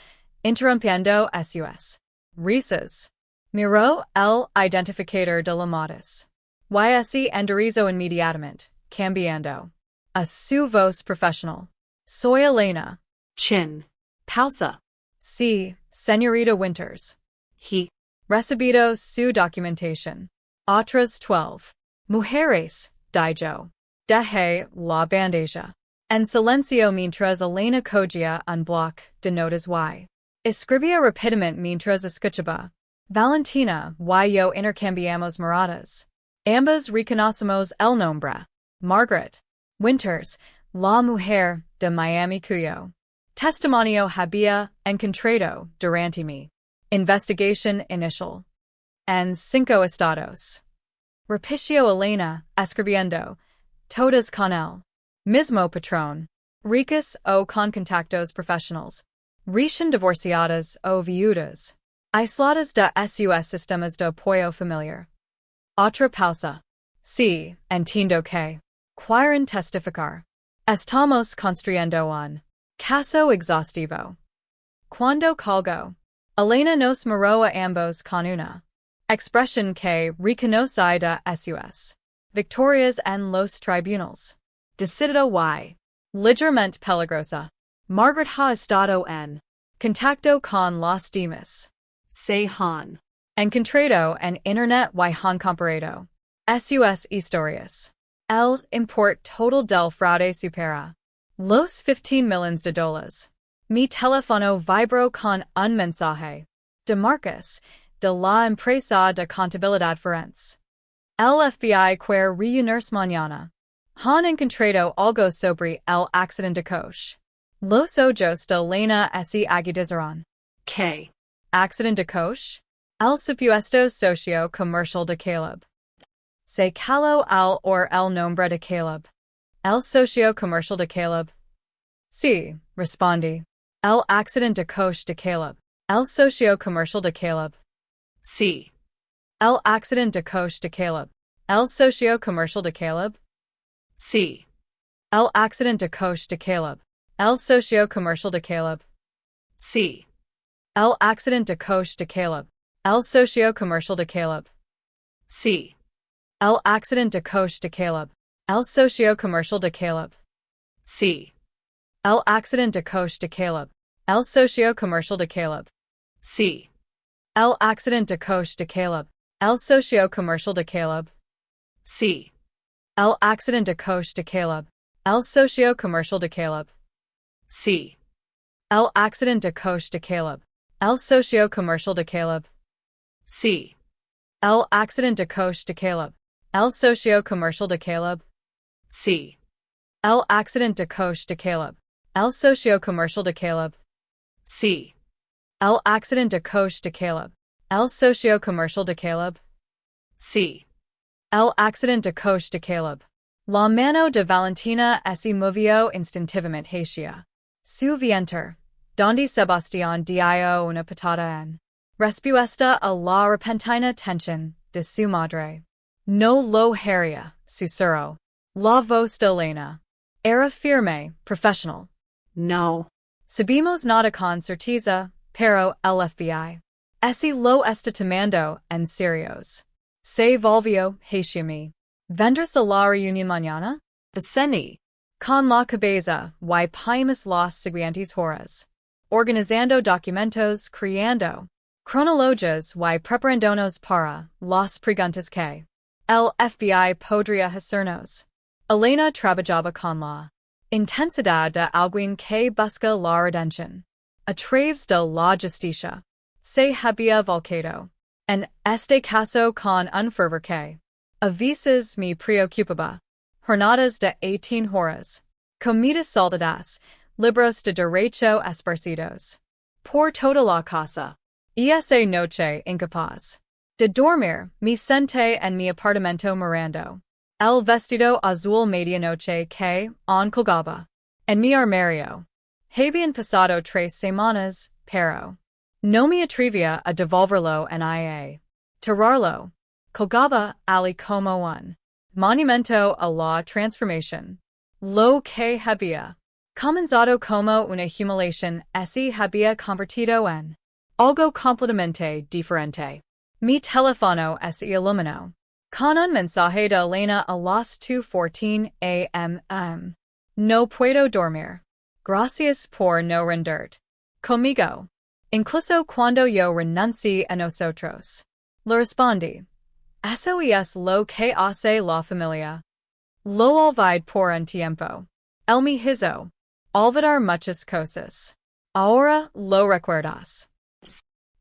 interrumpiendo sus risas. Miró el identificador de llamadas. Y se enderezó inmediatamente, cambiando a su voz profesional. Soy Elena. Chin. Pausa. Sí, señorita Winters. He. Recibido su documentación. Otras 12. Mujeres, dijo. Dejé la bandeja. En silencio mientras Elena cogía un bloc de notas y escribía rápidamente mientras escuchaba. Valentina y yo intercambiamos miradas. Ambas reconocemos el nombre. Margaret Winters, la mujer de Miami cuyo testimonio había encontrado durante mi investigación inicial. En 5 estados. Repitió Elena, escribiendo, todas con el mismo patrón, ricas o con contactos profesionales, recién divorciadas o viudas, aisladas de sus sistemas de apoyo familiar. Otra pausa. Sí, entiendo que quieren testificar. Estamos construyendo un caso exhaustivo. Cuando colgó, Elena nos miró a ambos con una expresión que reconoce de sus victorias en los tribunales. Decidida y ligeramente peligrosa. Margaret ha estado en Contacto con los demás. Se han Encontrado en Internet y han comparado sus historias. El import total del fraude supera los 15 millones de dólares. Mi teléfono vibró con un mensaje de Marcus, de la empresa de contabilidad forense. El FBI quiere reunirse mañana. Han encontrado algo sobre el accidente de coche. Los ojos de Elena se agudizaron. que Accidente de coche? El supuesto socio comercial de Caleb. Se caló al or el nombre de Caleb. El socio comercial de Caleb. Sí, respondí. El accidente de coche de Caleb. El socio comercial de Caleb. Sí. El accidente de coche de Caleb. El socio comercial de Caleb. Sí. El accidente de coche de Caleb. El socio comercial de Caleb. Sí. El accidente de coche de Caleb. El socio comercial de Caleb. Sí. El accidente de coche de Caleb. El socio comercial de Caleb. Sí. El accidente de coche de Caleb. El socio comercial de Caleb. Sí. El accidente de coche de Caleb. El socio comercial de Caleb. Sí. El accidente de coche de Caleb. El socio comercial de Caleb. Sí. El accidente de coche de Caleb. El socio comercial de Caleb. Sí. El accidente de coche de Caleb. El socio comercial de Caleb. Sí. El accidente de coche de Caleb. El socio comercial de Caleb. Sí. El accidente de coche de Caleb. El socio comercial de Caleb. Sí. El accidente de coche de Caleb. La mano de Valentina se movió instintivamente hacia su vientre, donde Sebastián dio una patada en respuesta a la repentina tensión de su madre. No lo haría, susurró la voz de Elena. Era firme, professional. No. Sabemos nada con certeza, pero el FBI. Ese lo está tomando en serios. Se volvió hacia mí. ¿Vendrás a la reunión mañana? Viceni. Con la cabeza, y paimos las siguientes horas. Organizando documentos, creando cronologias y preparándonos para las preguntas que el FBI podría hacernos. Elena trabajaba con la intensidad de alguien que busca la redención a través de la justicia. Se había volcado en este caso con un fervor que a veces me preocupaba. Jornadas de 18 horas. Comidas saldadas. Libros de derecho esparcidos por toda la casa. Esa noche incapaz de dormir, me senté en mi apartamento mirando el vestido azul medianoche que colgaba en mi armario. Habían pasado 3 semanas, pero no me atrevía a devolverlo en IA. Tirarlo. Colgaba ali como un monumento a la transformación. Lo que había comenzado como una humillación se había convertido en algo completamente diferente. Mi teléfono se iluminó con un mensaje de Elena a las 2:14 a.m. No puedo dormir. Gracias por no renderte conmigo. Incluso cuando yo renuncié a nosotros. Le respondí. Eso es lo que hace la familia. Lo olvidé por un tiempo. El me hizo olvidar muchas cosas. Ahora lo recuerdas.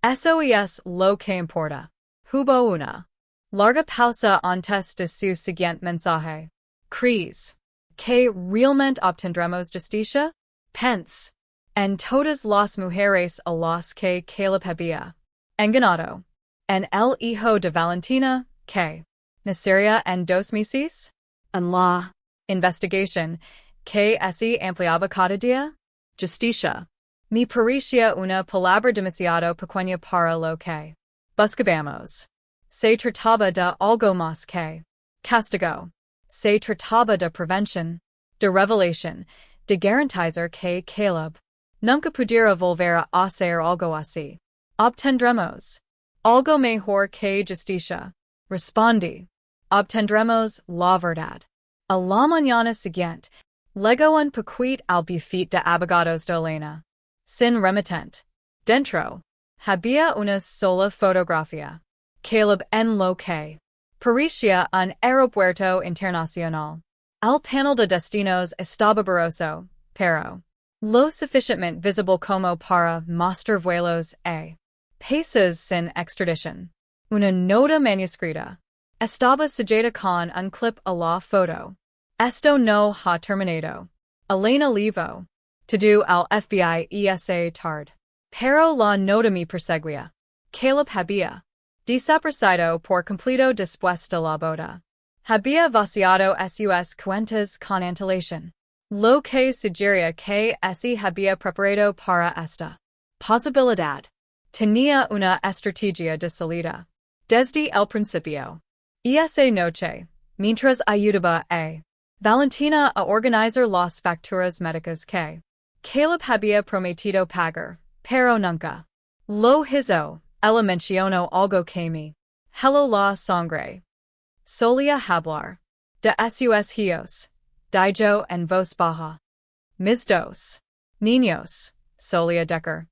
Eso es lo que importa. Hubo una larga pausa antes de su siguiente mensaje. ¿Crees que realmente obtendremos justicia? Pense en todas las mujeres a las que Caleb había engañado. En el hijo de Valentina, que nacería en 2 meses. En la Investigación, que se ampliaba cada día. justicia. Me parecía una palabra demasiado pequeña para lo que buscábamos. Se trataba de algo más que castigo. Se trataba de prevención, de revelación, de garantizar que Caleb nunca pudiera volver a hacer algo así. Obtendremos algo mejor que justicia. Respondí. Obtendremos la verdad. A la mañana siguiente, llegó un paquete al bufete de abogados de Elena. Sin remitente. Dentro. Había una sola fotografía. Caleb en lo que parecía un aeropuerto internacional. El panel de destinos estaba borroso, pero lo suficientemente visible como para mostrar vuelos a países sin extradición. Una nota manuscrita estaba sellada con un clip a la foto. Esto no ha terminado. Elena levo todo al FBI esa tarde. Pero la nota me perseguía. Caleb había desaparecido por completo después de la boda. Había vaciado sus cuentas con antelación. Lo que sugería que se había preparado para esta posibilidad. Tenía una estrategia de salida desde el principio. Esa noche, mientras ayudaba a Valentina a organizar las facturas médicas que Caleb había prometido pagar, pero nunca lo hizo. Ella mencionó algo que me heló la sangre. Solía hablar de sus hijos, dijo en voz baja. Mis 2 niños, solía decir.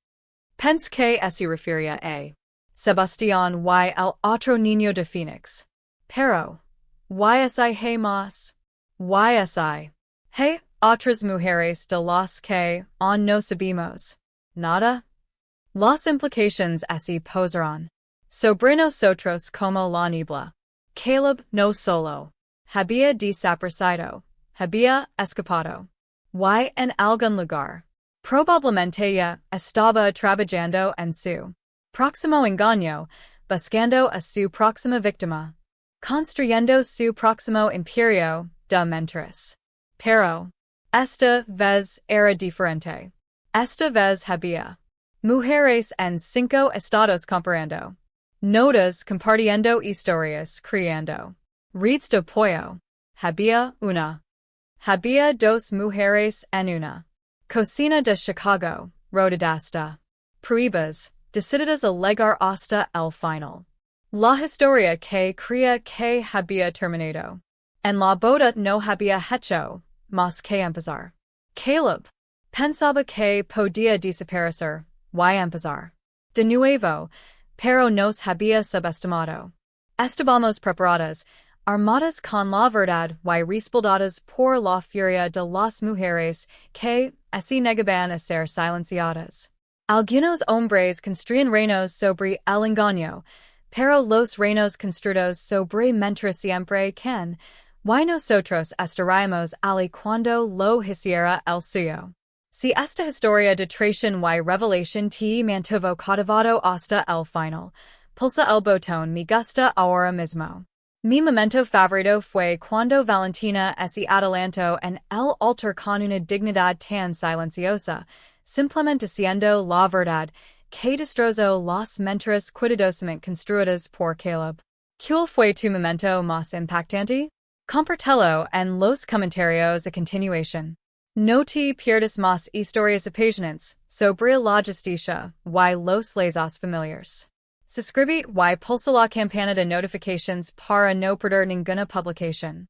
Pense que se refería a Sebastián y el otro niño de Phoenix. Pero, hay más. Hay otras mujeres de las que aún no sabemos nada. Las implicaciones se posarán sobre nosotros como la niebla. Caleb no solo había desaparecido, había escapado. Y en algún lugar. Probablemente ya estaba trabajando en su próximo engaño, buscando a su próxima víctima, construyendo su próximo imperio de mentiras. Pero, esta vez era diferente. Esta vez había mujeres en 5 estados comparando, notas compartiendo historias creando, redes de apoyo. Había una había dos mujeres en una cocina de Chicago, rodadasta, prohibas, decididas a llegar hasta el final. La historia que creía que había terminado. En la boda no había hecho más que empezar. Caleb pensaba que podía desaparecer, y empezar de nuevo, pero nos había subestimado. Estábamos preparadas, armadas con la verdad y respaldadas por la furia de las mujeres que se negaban a ser silenciadas. Algunos hombres construían reinos sobre el engaño, pero los reinos construidos sobre mentira siempre can, y nosotros estaríamos allí cuando lo hiciera el suyo. Si esta historia de traición y revelación te mantuvo cautivado hasta el final, pulsa el botón me gusta ahora mismo. Mi momento favorito fue cuando Valentina se adelantó en el altar con una dignidad tan silenciosa, simplemente diciendo la verdad, que destrozó las mentiras cuidadosamente construidas por Caleb. ¿Cuál fue tu momento más impactante? Compártelo en los comentarios a continuación. No te pierdas más historias apasionantes sobre la justicia y los lazos familiares. Suscríbete y pulsa la campana de notifications para no perder ninguna publicación.